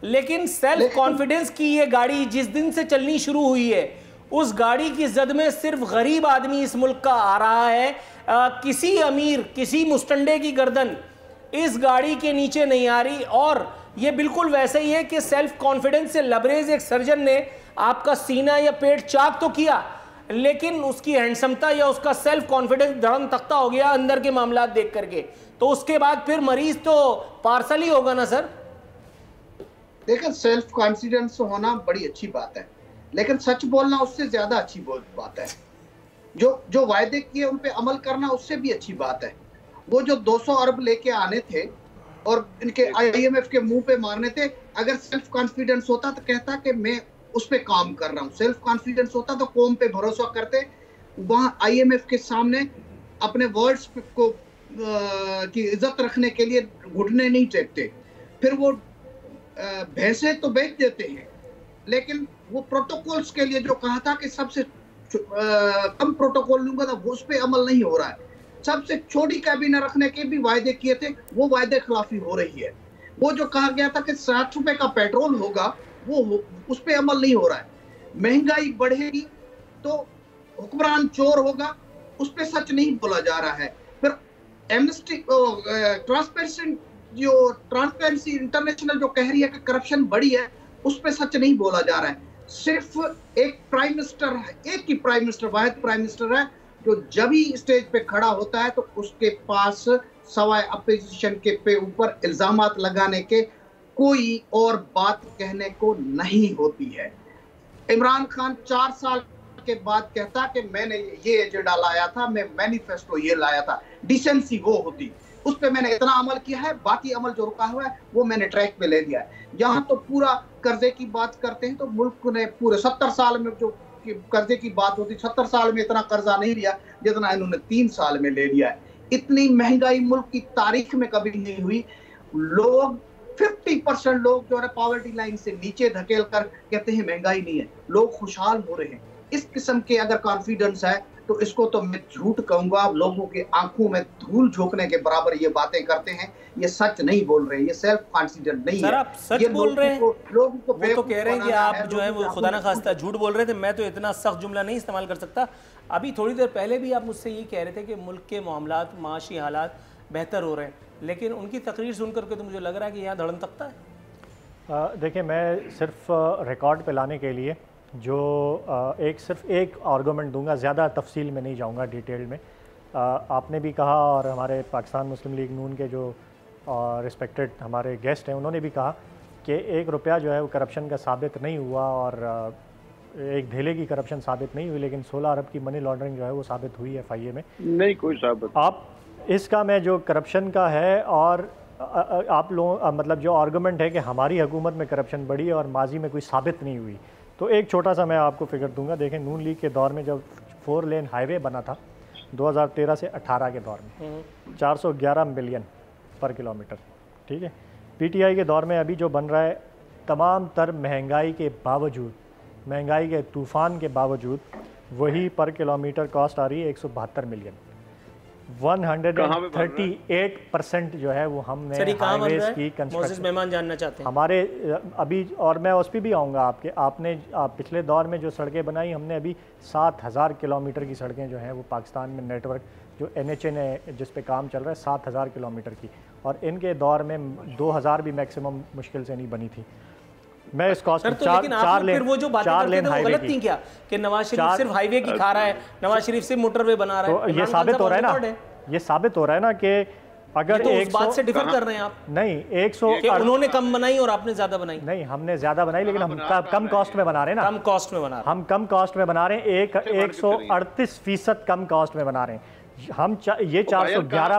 Speaker 1: लेकिन सेल्फ कॉन्फिडेंस की ये गाड़ी जिस दिन से चलनी शुरू हुई है, उस गाड़ी की जद में सिर्फ गरीब आदमी इस मुल्क का आ रहा है। किसी अमीर, किसी मुस्टंडे की गर्दन इस गाड़ी के नीचे नहीं आ रही। और ये बिल्कुल वैसे ही है कि सेल्फ कॉन्फिडेंस से लबरेज एक सर्जन ने आपका सीना या पेट चाक तो किया, लेकिन उसकी हैंडसमता या उसका सेल्फ कॉन्फिडेंस धड़म तख्ता हो गया अंदर के मामला देख करके, तो उसके बाद फिर मरीज तो पार्सल ही होगा ना सर।
Speaker 4: देखिए, सेल्फ कॉन्फिडेंस होना बड़ी अच्छी बात है, लेकिन सच बोलना उससे ज्यादा अच्छी बात है। जो वायदे किए उन पे अमल करना उससे भी अच्छी बात है। वो जो 200 अरब लेके आने थे और इनके IMF के मुंह पे मारने थे, अगर सेल्फ कॉन्फिडेंस होता तो कहता कि मैं उस पे काम कर रहा हूँ। सेल्फ कॉन्फिडेंस होता तो कौम पे भरोसा करते, वहां IMF के सामने अपने वर्ड्स को की इज्जत रखने के लिए घुटने नहीं टेकते। फिर वो भैंसे तो बेच देते हैं, लेकिन वो प्रोटोकॉल्स के लिए जो कहा था कि सबसे कम प्रोटोकॉल लूंगा था, वो उस पर अमल नहीं हो रहा है। सबसे छोटी कैबिनेट रखने के भी वायदे किए थे, वो वायदे खिलाफी हो रही है। वो जो कहा गया था कि 60 रुपए का पेट्रोल होगा, वो उस पर अमल नहीं हो रहा है। महंगाई बढ़ेगी तो हुक्मरान चोर होगा, उस पर सच नहीं बोला जा रहा है। फिर एमनेस्टी ट्रांसपेरेंसी इंटरनेशनल जो कह रही है कि करप्शन बढ़ी है, उस पर सच नहीं बोला जा रहा है। सिर्फ एक प्राइम मिनिस्टर है, एक ही प्राइम मिनिस्टर, वाहिद प्राइम मिनिस्टर है जो जब ही स्टेज पे खड़ा होता है तो उसके पास सवाए अपोजिशन के पे ऊपर इल्जामात लगाने के कोई और बात कहने को नहीं होती है। इमरान खान 4 साल के बाद कहता कि मैंने ये एजेंडा लाया था, मैं मैनिफेस्टो ये लाया था। डिसेंसी वो होती, उस पर मैंने इतना अमल किया है, बाकी अमल जो रुका हुआ है वो मैंने ट्रैक पे ले लिया है। यहाँ तो पूरा कर्जे की बात करते हैं, तो मुल्क ने पूरे 70 साल में जो कर्जे की बात होती, 70 साल में इतना कर्जा नहीं लिया जितना इन्होंने 3 साल में ले लिया है। इतनी महंगाई मुल्क की तारीख में कभी नहीं हुई। लोग 50% लोग जो है पॉवर्टी लाइन से नीचे धकेल कर कहते हैं महंगाई नहीं है, लोग खुशहाल हो रहे हैं। इस किस्म के अगर कॉन्फिडेंस है तो इसको तो मैं झूठ कहूंगा, लोगों के आंखों में धूल झोंकने के बराबर ये बातें करते हैं, ये सच नहीं बोल रहे, ये सेल्फ कॉन्फिडेंट नहीं
Speaker 1: सर,
Speaker 4: है।
Speaker 1: आप सच बोल रहे हैं,
Speaker 4: लोगों को
Speaker 1: वो तो कह रहे हैं कि आप जो है वो खुदा ना खास्ता झूठ बोल रहे थे। मैं तो इतना सख्त जुमला नहीं इस्तेमाल कर सकता। अभी थोड़ी देर पहले भी आप मुझसे ये कह रहे थे कि मुल्क के मामलात, माशी हालात बेहतर हो रहे हैं, लेकिन उनकी तकरीर सुन करके तो मुझे लग रहा है कि यहाँ धड़न तकता है।
Speaker 2: देखिए, मैं सिर्फ रिकॉर्ड पे लाने के लिए जो सिर्फ एक आर्गूमेंट दूंगा, ज़्यादा तफसील में नहीं जाऊंगा डिटेल में। आपने भी कहा और हमारे पाकिस्तान मुस्लिम लीग नून के जो रिस्पेक्टेड हमारे गेस्ट हैं उन्होंने भी कहा कि 1 रुपया जो है वो करप्शन का साबित नहीं हुआ और एक धेले की करप्शन साबित नहीं हुई, लेकिन 16 अरब की मनी लॉन्ड्रिंग जो है वो साबित हुई है FIA में।
Speaker 5: नहीं कोई साबित।
Speaker 2: आप इसका मैं जो करप्शन का है और आप लोग मतलब जो आर्गूमेंट है कि हमारी हुकूमत में करप्शन बढ़ी और माजी में कोई साबित नहीं हुई, तो एक छोटा सा मैं आपको फिगर दूंगा। देखें, नून लीग के दौर में जब 4 लेन हाईवे बना था 2013 से 18 के दौर में 411 मिलियन पर किलोमीटर, ठीक है। PTI के दौर में अभी जो बन रहा है, तमाम तर महंगाई के बावजूद, महंगाई के तूफ़ान के बावजूद, वही पर किलोमीटर कॉस्ट आ रही है 172 मिलियन। 138% जो है वो हमने हाईवेज की कंस्ट्रक्शन,
Speaker 1: मेहमान जानना चाहते हैं
Speaker 2: हमारे अभी, और मैं उस पर भी आऊँगा आपके। आपने पिछले दौर में जो सड़कें बनाई, हमने अभी 7000 किलोमीटर की सड़कें जो हैं वो पाकिस्तान में नेटवर्क जो NHA ने जिस पे काम चल रहा है 7000 किलोमीटर की, और इनके दौर में 2000 भी मैक्सिमम मुश्किल से नहीं बनी थी। मैं इस कॉस्ट
Speaker 1: तो चार लेन, वो जो बातें करते थे वो गलत थी क्या कि नवाज शरीफ सिर्फ हाईवे की खा रहा है, नवाज शरीफ सिर्फ मोटरवे बना रहा है?
Speaker 2: तो ये साबित हो रहा है ना, ये साबित हो रहा है ना कि अगर
Speaker 1: तो उस बात से डिफर कर रहे हैं आप।
Speaker 2: नहीं, 100
Speaker 1: उन्होंने कम बनाई और आपने ज्यादा बनाई।
Speaker 2: नहीं, हमने ज्यादा बनाई, लेकिन हम कम कॉस्ट में बना रहे हैं ना,
Speaker 1: कम कॉस्ट में बना रहे हैं।
Speaker 2: हम कम कॉस्ट में बना रहे हैं, 138% कम कॉस्ट में बना रहे हैं हम। ये 411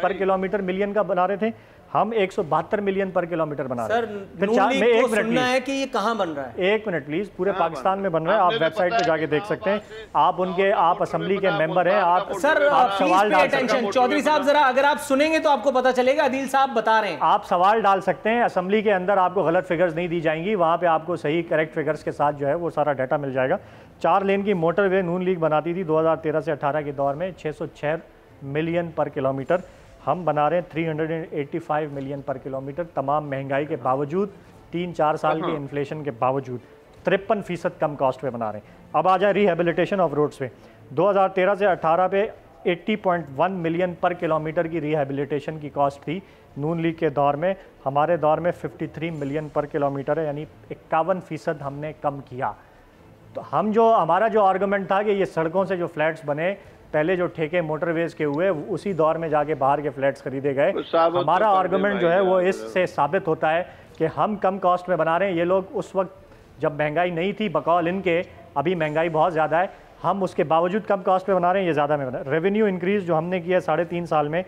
Speaker 2: पर किलोमीटर मिलियन का बना रहे थे, हम 172 मिलियन पर किलोमीटर बना रहे हैं।
Speaker 1: फिर में एक मिनट है कि ये कहां बन रहा है?
Speaker 2: एक मिनट प्लीज, पूरे पाकिस्तान में बन रहा है, आप वेबसाइट पे जाके देख सकते हैं। आप उनके, आप असेंबली के मेंबर हैं, आप
Speaker 1: सर
Speaker 2: आप सवाल डाल सकते हैं।
Speaker 1: चौधरी साहब जरा अगर आप सुनेंगे तो आपको पता चलेगा, अदील साहब बता रहे हैं।
Speaker 2: आप सवाल डाल सकते हैं, असेंबली के अंदर आपको गलत फिगर्स नहीं दी जाएंगी, वहां पे आपको सही करेक्ट फिगर्स के साथ जो है वो सारा डाटा मिल जाएगा। 4 लेन की मोटरवे नून लीग बनाती थी 2013 से 18 के दौर में 606 मिलियन पर किलोमीटर, हम बना रहे हैं 385 मिलियन पर किलोमीटर, तमाम महंगाई के बावजूद, 3-4 साल के इन्फ्लेशन के बावजूद 53% कम कॉस्ट पे बना रहे हैं। अब आ जाए रिहेबिलिटेशन ऑफ रोड्स पे, 2013 से 18 पे 80.1 मिलियन पर किलोमीटर की रिहेबिलिटेशन की कॉस्ट थी नून लीग के दौर में। हमारे दौर में 53 मिलियन पर किलोमीटर है, यानी 51% हमने कम किया। तो हम जो, हमारा जो आर्गूमेंट था कि ये सड़कों से जो फ्लैट्स बने, पहले जो ठेके मोटरवेज के हुए उसी दौर में जाके बाहर के फ्लैट्स खरीदे गए, हमारा आर्गूमेंट जो है वो इससे साबित होता है कि हम कम कॉस्ट में बना रहे हैं। ये लोग उस वक्त जब महंगाई नहीं थी बकौल इनके, अभी महंगाई बहुत ज़्यादा है, हम उसके बावजूद कम कॉस्ट में बना रहे हैं, ये ज़्यादा में बना रहे हैं। रेवेन्यू इंक्रीज़ जो हमने किया 3.5 साल में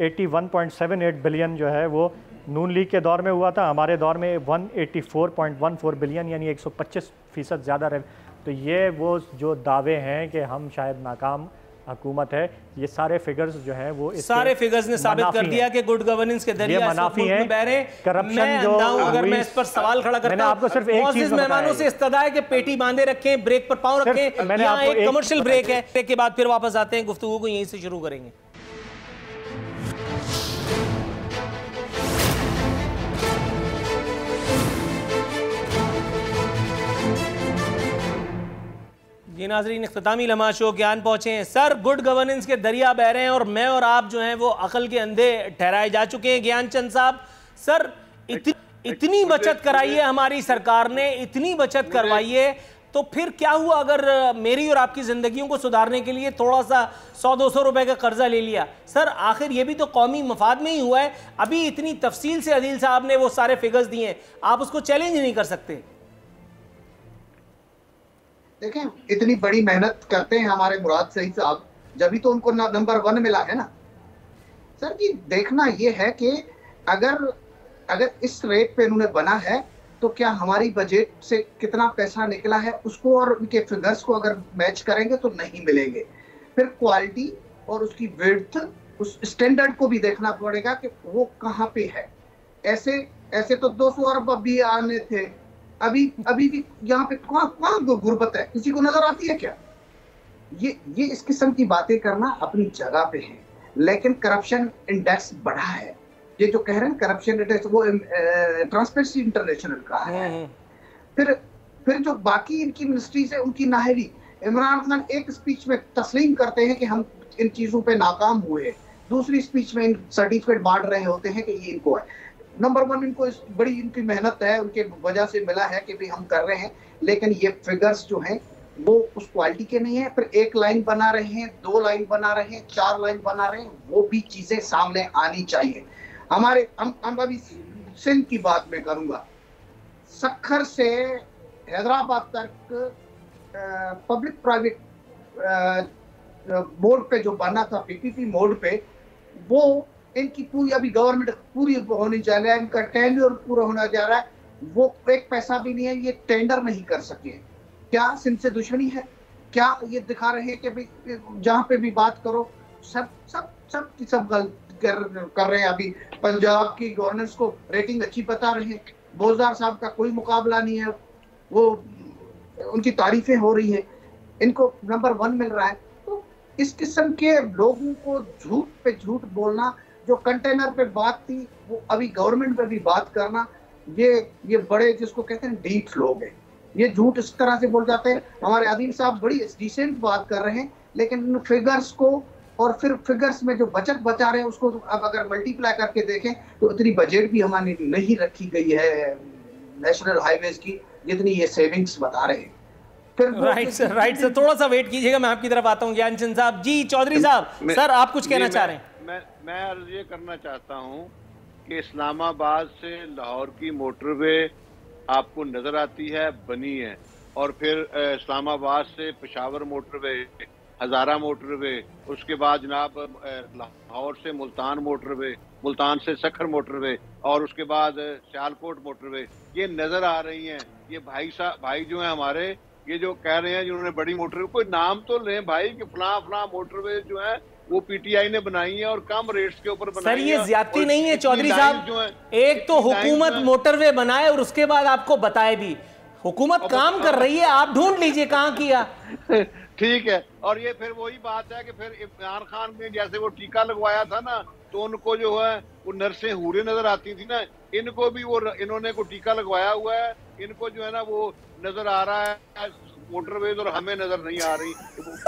Speaker 2: 81.78 बिलियन जो है वो नून लीग के दौर में हुआ था, हमारे दौर में 184.14 बिलियन, यानी 125% ज़्यादा। तो ये वो जो दावे हैं कि हम शायद नाकाम हुकूमत है, ये सारे फिगर्स जो हैं वो
Speaker 1: सारे फिगर्स ने साबित कर दिया कि गुड गवर्नेंस के दरिया
Speaker 2: मनाफी है।
Speaker 1: करप्शन जो अगर मैं इस पर सवाल खड़ा करता हूं, आपको सिर्फ एक चीज मेहमानों से इस्तदा है कि पेटी बांधे रखें, ब्रेक पर पांव रखें। यहाँ एक कमर्शियल ब्रेक है, ब्रेक के बाद फिर वापस आते हैं, गुफ्तगू को यहीं से शुरू करेंगे। जी नाज़रीन, इख्तितामी लम्हा शो ज्ञान पहुँचे हैं। सर, गुड गवर्नेंस के दरिया बह रहे हैं और मैं और आप जो हैं वो अकल के अंधे ठहराए जा चुके हैं। ज्ञानचंद साहब, सर इतनी बचत कराई है हमारी सरकार ने, इतनी बचत करवाई है, तो फिर क्या हुआ अगर मेरी और आपकी ज़िंदगियों को सुधारने के लिए थोड़ा सा 100-200 रुपए का कर्जा ले लिया? सर आखिर ये भी तो कौमी मफाद में ही हुआ है। अभी इतनी तफसील से अदील साहब ने वो सारे फिगर्स दिए हैं, आप उसको चैलेंज नहीं कर सकते?
Speaker 4: देखें, इतनी बड़ी मेहनत करते हैं हमारे मुराद सईद साहब, जब तो उनको नंबर 1 मिला है ना। सर जी, देखना यह है कि अगर इस रेट पे इन्होंने बना है तो क्या हमारी बजट से कितना पैसा निकला है उसको और उनके फिगर्स को अगर मैच करेंगे तो नहीं मिलेंगे। फिर क्वालिटी और उसकी विड्थ, उस स्टैंडर्ड को भी देखना पड़ेगा कि वो कहाँ पे है। ऐसे ऐसे तो 200 अरब भी आने थे। अभी अभी भी यहाँ पे कहाँ गुर्बत है, किसी को नजर आती है क्या? ये इस किस्म की बातें करना अपनी जगह पे है, लेकिन करप्शन इंडेक्स बढ़ा है। ये जो कह रहे हैं करप्शन इंडेक्स, वो ट्रांसपेरेंसी इंटरनेशनल का है। फिर जो बाकी इनकी मिनिस्ट्रीज है उनकी नाहरी। इमरान खान एक स्पीच में तस्लीम करते हैं कि हम इन चीजों पे नाकाम हुए, दूसरी स्पीच में इन सर्टिफिकेट बांट रहे होते हैं कि ये इनको है। नंबर 1 इनको बड़ी इनकी मेहनत है, उनके वजह से मिला है कि भी हम कर रहे हैं, लेकिन ये फिगर्स जो हैं वो उस क्वालिटी के नहीं है। फिर 1 लाइन बना रहे हैं, 2 लाइन बना रहे हैं, 4 लाइन बना रहे हैं, वो भी चीजें सामने आनी चाहिए। हमारे हम अभी सिंध की बात में करूंगा। सक्खर से हैदराबाद तक पब्लिक प्राइवेट मोड पे जो बना था, पीपीपी मोड पे, वो इनकी पूरी अभी गवर्नमेंट पूरी होने जा रहा है, इनका टेन्योर पूरा होने जा रहा है, वो एक पैसा भी नहीं है, ये टेंडर नहीं कर सके। क्या सिंध से दुश्मनी है? क्या ये दिखा रहे हैं कि भाई जहां पे भी बात करो सब गलत कर रहे हैं? अभी पंजाब की गवर्नेंस को रेटिंग अच्छी बता रहे हैं, बोजदार साहब का कोई मुकाबला नहीं है, वो उनकी तारीफें हो रही है, इनको नंबर 1 मिल रहा है। तो इस किस्म के लोगों को झूठ पे झूठ बोलना, जो कंटेनर पे बात थी वो अभी गवर्नमेंट पे भी बात करना, ये बड़े जिसको कहते हैं डीप लोग हैं, ये झूठ इस तरह से बोल जाते हैं। हमारे आदिल साहब बड़ी डिसेंट बात कर रहे हैं, लेकिन फिगर्स को और फिर फिगर्स में जो बचत बचा रहे हैं उसको अब अगर मल्टीप्लाई करके देखें तो इतनी बजट भी हमारी नहीं रखी गई है नेशनल हाईवेज की जितनी ये सेविंग्स बता रहे हैं।
Speaker 1: राइट सर, थोड़ा सा वेट कीजिएगा, मैं आपकी तरफ आता हूँ। ज्ञानचंद साहब जी, चौधरी साहब, सर आप कुछ कहना चाह रहे हैं?
Speaker 5: मैं अर्ज ये करना चाहता हूँ कि इस्लामाबाद से लाहौर की मोटरवे आपको नजर आती है, बनी है, और फिर इस्लामाबाद से पेशावर मोटरवे, हजारा मोटरवे, उसके बाद जनाब लाहौर से मुल्तान मोटरवे, मुल्तान से सखर मोटरवे, और उसके बाद सियालकोट मोटरवे, ये नजर आ रही हैं। ये भाई जो हैं हमारे, ये जो कह रहे हैं जिन्होंने बड़ी मोटरवे, कोई नाम तो लें भाई कि फला मोटरवे जो है वो पीटीआई ने बनाई है और कम रेट्स के ऊपर बनाई है।
Speaker 1: सर ये ज्यादती नहीं है चौधरी साहब? एक तो हुकूमत मोटरवे बनाए और उसके बाद आपको बताए भी। हुकूमत काम कर रही है, आप ढूंढ लीजिए कहाँ किया।
Speaker 5: ठीक है, और ये फिर वही बात है कि फिर इमरान खान ने जैसे वो टीका लगवाया था ना, तो उनको जो है वो नर्सें हूरे नजर आती थी ना, इनको भी वो इन्होंने को टीका लगवाया हुआ है, इनको जो है ना वो नजर आ रहा है मोटरवेज, और हमें नजर नहीं आ रही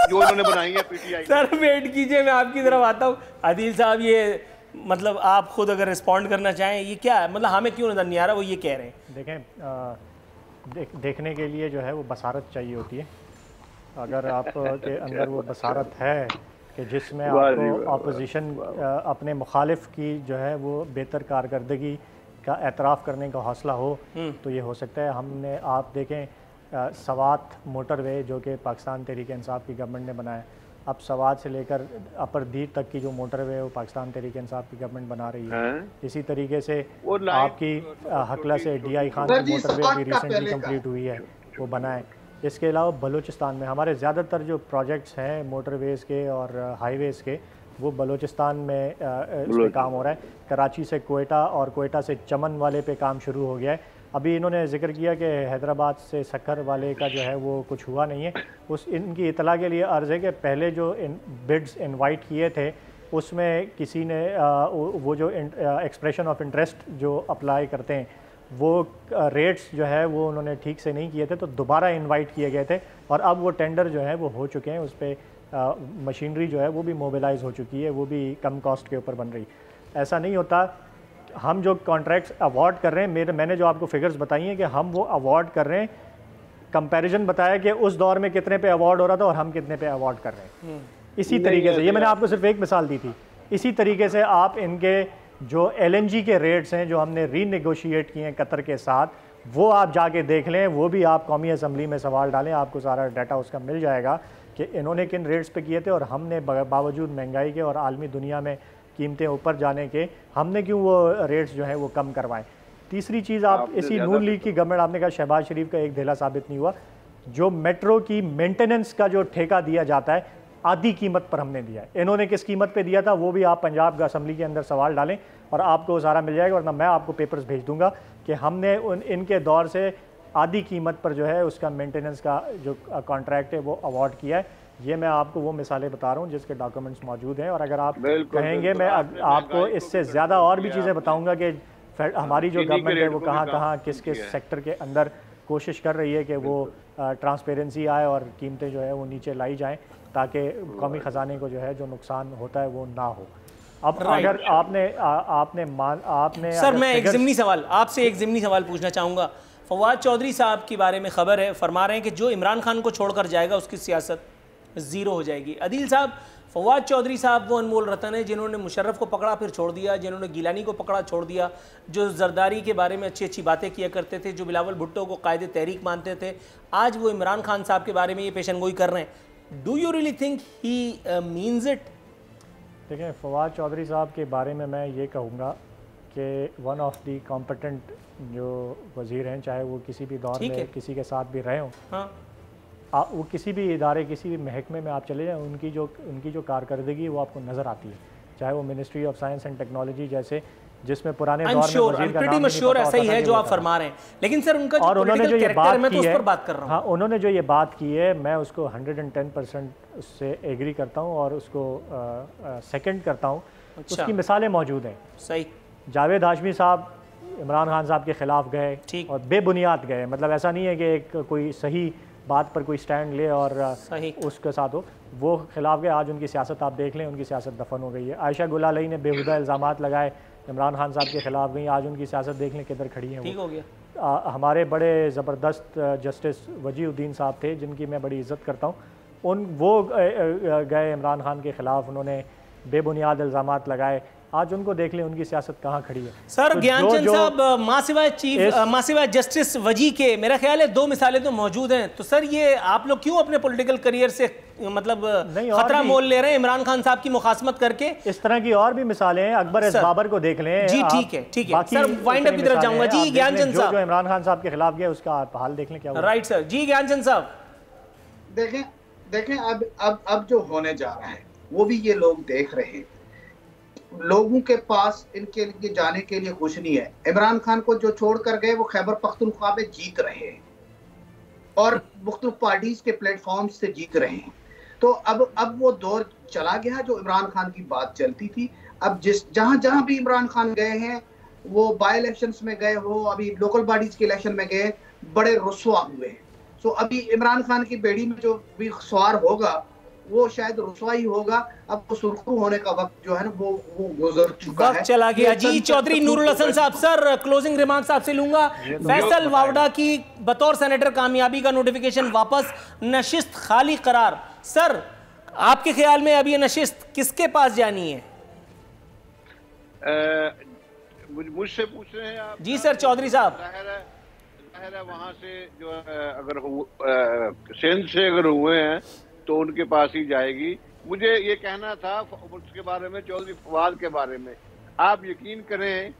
Speaker 5: जो इन्होंने बनाई है पीटीआई।
Speaker 1: सर वेट कीजिए, मैं आपकी तरफ आता हूँ। आदिल साहब, ये मतलब आप खुद अगर रिस्पॉन्ड करना चाहें, ये क्या है, मतलब हमें क्यों नजर नहीं आ रहा, वो ये कह रहे हैं?
Speaker 2: देखें, देखने के लिए जो है वो बसारत चाहिए होती है। अगर आपके अंदर वो बसारत है कि जिसमें आपको अपोजिशन अपने मुखालिफ की जो है वो बेहतर कारकर्दगी का एतराफ़ करने का हौसला हो, तो ये हो सकता है। हमने आप देखें सवात मोटरवे जो कि पाकिस्तान तहरीक इंसाफ की गवर्नमेंट ने बनाया, अब सवात से लेकर अपर दीर तक की जो मोटरवे है वो पाकिस्तान तहरीक इंसाफ की गवर्नमेंट बना रही है। इसी तरीके से आपकी हकला से DI खान की मोटरवे भी रिसेंटली कंप्लीट हुई है, वो बनाए। इसके अलावा बलूचिस्तान में हमारे ज़्यादातर जो प्रोजेक्ट्स हैं मोटरवेज़ के और हाईवेज़ के, वो बलूचिस्तान में इस पर काम हो रहा है। कराची से कोयटा और कोयटा से चमन वाले पे काम शुरू हो गया है। अभी इन्होंने जिक्र किया कि हैदराबाद से सखर वाले का जो है वो कुछ हुआ नहीं है। इनकी इतला के लिए अर्ज़ है कि पहले जो बिड्स इनवाइट किए थे उसमें किसी ने वो जो एक्सप्रेशन ऑफ इंटरेस्ट जो अप्लाई करते हैं वो रेट्स जो है वो उन्होंने ठीक से नहीं किए थे, तो दोबारा इनवाइट किए गए थे, और अब वो टेंडर जो है वो हो चुके हैं। उस पर मशीनरी जो है वो भी मोबिलाइज हो चुकी है, वो भी कम कॉस्ट के ऊपर बन रही। ऐसा नहीं होता। हम जो कॉन्ट्रैक्ट्स अवार्ड कर रहे हैं, मैंने जो आपको फिगर्स बताई हैं कि हम वो अवार्ड कर रहे हैं, कंपैरिजन बताया कि उस दौर में कितने पे अवार्ड हो रहा था और हम कितने पे अवार्ड कर रहे हैं। इसी तरीके से, ये मैंने आपको सिर्फ एक मिसाल दी थी, इसी तरीके से आप इनके जो LNG के रेट्स हैं जो हमने रीनेगोशिएट किए हैं कतर के साथ, वो आप जाके देख लें, वो भी आप कौमी असम्बली में सवाल डालें, आपको सारा डाटा उसका मिल जाएगा कि इन्होंने किन रेट्स पे किए थे और हमने बावजूद महंगाई के और आलमी दुनिया में कीमतें ऊपर जाने के हमने क्यों वो रेट्स जो है वो कम करवाएं। तीसरी चीज़, आप इसी नून लीग की गवर्नमेंट, आपने कहा शहबाज शरीफ का एक धेला साबित नहीं हुआ। जो मेट्रो की मेंटेनेंस का जो ठेका दिया जाता है आधी कीमत पर हमने दिया है। इन्होंने किस कीमत पे दिया था वो भी आप पंजाब असम्बली के अंदर सवाल डालें और आपको सारा मिल जाएगा, वरना मैं आपको पेपर्स भेज दूंगा कि हमने इनके दौर से आधी कीमत पर जो है उसका मेंटेनेंस का जो कॉन्ट्रैक्ट है वो अवार्ड किया है। ये मैं आपको वो मिसालें बता रहा हूँ जिसके डॉक्यूमेंट्स मौजूद हैं, और अगर आप कहेंगे मैं आपको इससे ज़्यादा और भी चीज़ें बताऊँगा कि हमारी जो गवर्नमेंट है वो कहाँ कहाँ किस किस सेक्टर के अंदर कोशिश कर रही है कि वो ट्रांसपेरेंसी आए और कीमतें जो है वो नीचे लाई जाएं ताकि कौमी ख़जाने को जो है जो नुकसान होता है वो ना हो। अब अगर आपने
Speaker 1: सर मैं एक ज़िमनी सवाल आपसे एक ज़िमनी सवाल पूछना चाहूँगा। फवाद चौधरी साहब के बारे में ख़बर है, फरमा रहे हैं कि जो इमरान खान को छोड़कर जाएगा उसकी सियासत ज़ीरो हो जाएगी। अदील साहब, फवाद चौधरी साहब वो अनमोल रतन है जिन्होंने मुशर्रफ को पकड़ा फिर छोड़ दिया, जिन्होंने गिलानी को पकड़ा छोड़ दिया, जो जरदारी के बारे में अच्छी अच्छी बातें किया करते थे, जो बिलावल भुट्टो को कायदे तहरीक मानते थे, आज वो इमरान खान साहब के बारे में ये पेशनगोई कर रहे हैं। Do you really think he means it?
Speaker 2: देखें, फवाद चौधरी साहब के बारे में मैं ये कहूँगा कि वन ऑफ दी कॉम्पिटेंट जो वज़ीर हैं, चाहे वो किसी भी दौर में किसी के साथ भी रहे हों, हाँ, वो किसी भी इदारे किसी भी महकमे में आप चले जाएँ उनकी जो कारकर्दगी वो आपको नज़र आती है, चाहे वो ministry of science and technology जैसे जिसमें पुराने दौर में वज़ीर का नाम नहीं पता
Speaker 1: ऐसा ही है जो आप फरमा रहे हैं। लेकिन सर उनका
Speaker 2: और उन्होंने जो ये बात की है,
Speaker 1: बात कर रहा हूं।
Speaker 2: हाँ, उन्होंने जो ये बात की है मैं उसको 110% उससे एग्री करता हूँ और उसको सेकंड करता हूँ। उसकी मिसालें मौजूद हैं।
Speaker 1: सही,
Speaker 2: जावेद हाशमी साहब इमरान खान साहब के ख़िलाफ़ गए और बेबुनियाद गए, मतलब ऐसा नहीं है कि एक कोई सही बात पर कोई स्टैंड ले और उसके साथ हो, वो खिलाफ गए। आज उनकी सियासत आप देख लें, उनकी सियासत दफन हो गई है। आयशा गुलालई ने बेहुदा इल्ज़ामात लगाए इमरान खान साहब के ख़िलाफ़ गई, आज उनकी सियासत देख लें किधर खड़ी है।
Speaker 1: ठीक हो गया।
Speaker 2: हमारे बड़े ज़बरदस्त जस्टिस वजीउद्दीन साहब थे जिनकी मैं बड़ी इज़्ज़त करता हूँ, वो गए इमरान खान के ख़िलाफ़, उन्होंने बेबुनियाद इल्ज़ामात लगाए, आज उनको देख लें उनकी सियासत कहाँ खड़ी है।
Speaker 1: सर तो ज्ञानचंद साहब, मासिवा जस्टिस वजी के मेरा ख्याल है 2 मिसालें तो मौजूद हैं, तो सर ये आप लोग क्यों अपने पॉलिटिकल करियर से मतलब खतरा मोल ले रहे हैं इमरान खान साहब की मुखासमत करके?
Speaker 2: इस तरह की और भी मिसालें हैं, अकबर एस बाबर को देख लें।
Speaker 1: जी ठीक है सर, वाइंड अप की तरफ जाऊंगा। जी ज्ञानचंद साहब,
Speaker 2: जो इमरान खान साहब के खिलाफ गया उसका आप हाल देख लें क्या हुआ।
Speaker 1: Right sir. जी ज्ञानचंद साहब,
Speaker 4: देखें अब जो होने जा रहा है वो भी ये लोग देख रहे हैं। लोगों के पास इनके लिए जाने के लिए कुछ नहीं है। इमरान खान को जो छोड़कर गए वो खैबर पख्तूनख्वा में जीत रहे हैं और मुख्तलिफ पार्टीज के प्लेटफॉर्म से जीत रहे हैं। तो अब वो दौर चला गया जो इमरान खान की बात चलती थी। अब जहां भी इमरान खान गए हैं, वो बाई इलेक्शंस में गए हो, अभी लोकल बॉडीज के इलेक्शन में गए, बड़े रुस्वा हुए। सो अभी इमरान खान की बेड़ी में जो भी सवार होगा वो शायद रुसवाई होगा। अब वो सुरखरू होने का वक्त जो है ना वो गुजर चुका है,
Speaker 1: चला गया। जी चौधरी नूरुल हसन साहब, सर क्लोजिंग रिमार्क्स आपसे लूंगा। फैसल वावडा की बतौर सेनेटर कामयाबी का नोटिफिकेशन वापस, नशिस्त खाली करार। सर आपके ख्याल में अभी ये नशिस्त किसके पास जानी है?
Speaker 5: मुझसे पूछ रहे हैं आप?
Speaker 1: जी सर चौधरी साहब।
Speaker 5: जाहिर है वहां से जो अगर सिंध से अगर हुए हैं तो उनके पास ही जाएगी। मुझे ये कहना था उसके बारे में, चौधरी फवाद के बारे में। आप यकीन करें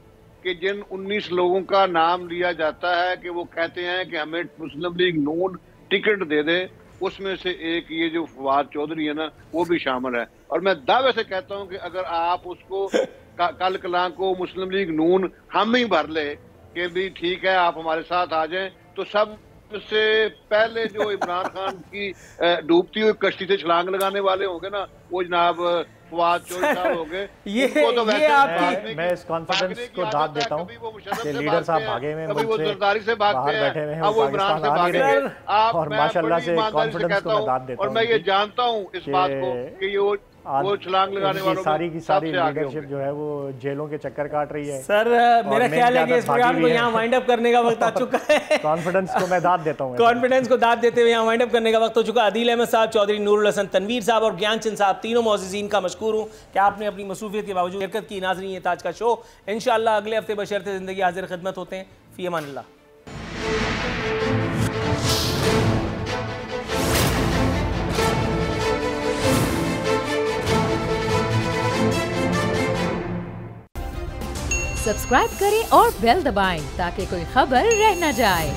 Speaker 5: कि जिन 19 लोगों का नाम लिया जाता है कि वो कहते हैं कि हमें मुस्लिम लीग नून टिकट दे दे, उसमें से एक ये जो फवाद चौधरी है ना वो भी शामिल है। और मैं दावे से कहता हूं कि अगर आप उसको कल कला को मुस्लिम लीग नून हम ही भर ले कि भी ठीक है आप हमारे साथ आ जाएं, तो सब से पहले जो इमरान खान की डूबती हुई कश्ती से छलांग लगाने वाले होंगे ना वो जनाब फवाद चौधरी साहब होंगे।
Speaker 2: तो मैं इस कॉन्फिडेंस को दाद देता हूँ कि लीडर साहब भागे में
Speaker 5: कभी वो जरदारी से भागते हैं, अब वो इमरान से भागे हैं।
Speaker 2: और माशाल्लाह से कॉन्फिडेंस को मैं दाद देता हूँ।
Speaker 5: और मैं ये जानता हूँ इस बात को कि वो छलांग लगाने वालों
Speaker 2: सारी की सारी लीडरशिप जो है वो जेलों के चक्कर काट रही है।
Speaker 1: सर मेरा ख्याल है कि इस प्रोग्राम को यहाँ वाइंड अप करने का वक्त आ चुका है।
Speaker 2: कॉन्फिडेंस को मैं दाद देता हूँ।
Speaker 1: कॉन्फिडेंस को दाद देते हुए यहाँ वाइंड अप करने का वक्त हो चुका। अदील अहमद साहब, चौधरी नूरुल हसन तनवीर साहब और ज्ञानचंद साहब, तीनों मौजूदीन का मशकूर हूँ कि आपने अपनी मसरूफियत के बावजूद शिरकत की। नाज़रीन ये ताज का शो इंशाअल्लाह अगले हफ्ते बशर्ते ज़िंदगी हाजिर खिदमत होते हैं। फ़ी अमानिल्लाह।
Speaker 3: सब्सक्राइब करें और बेल दबाएं ताकि कोई खबर रह न जाए।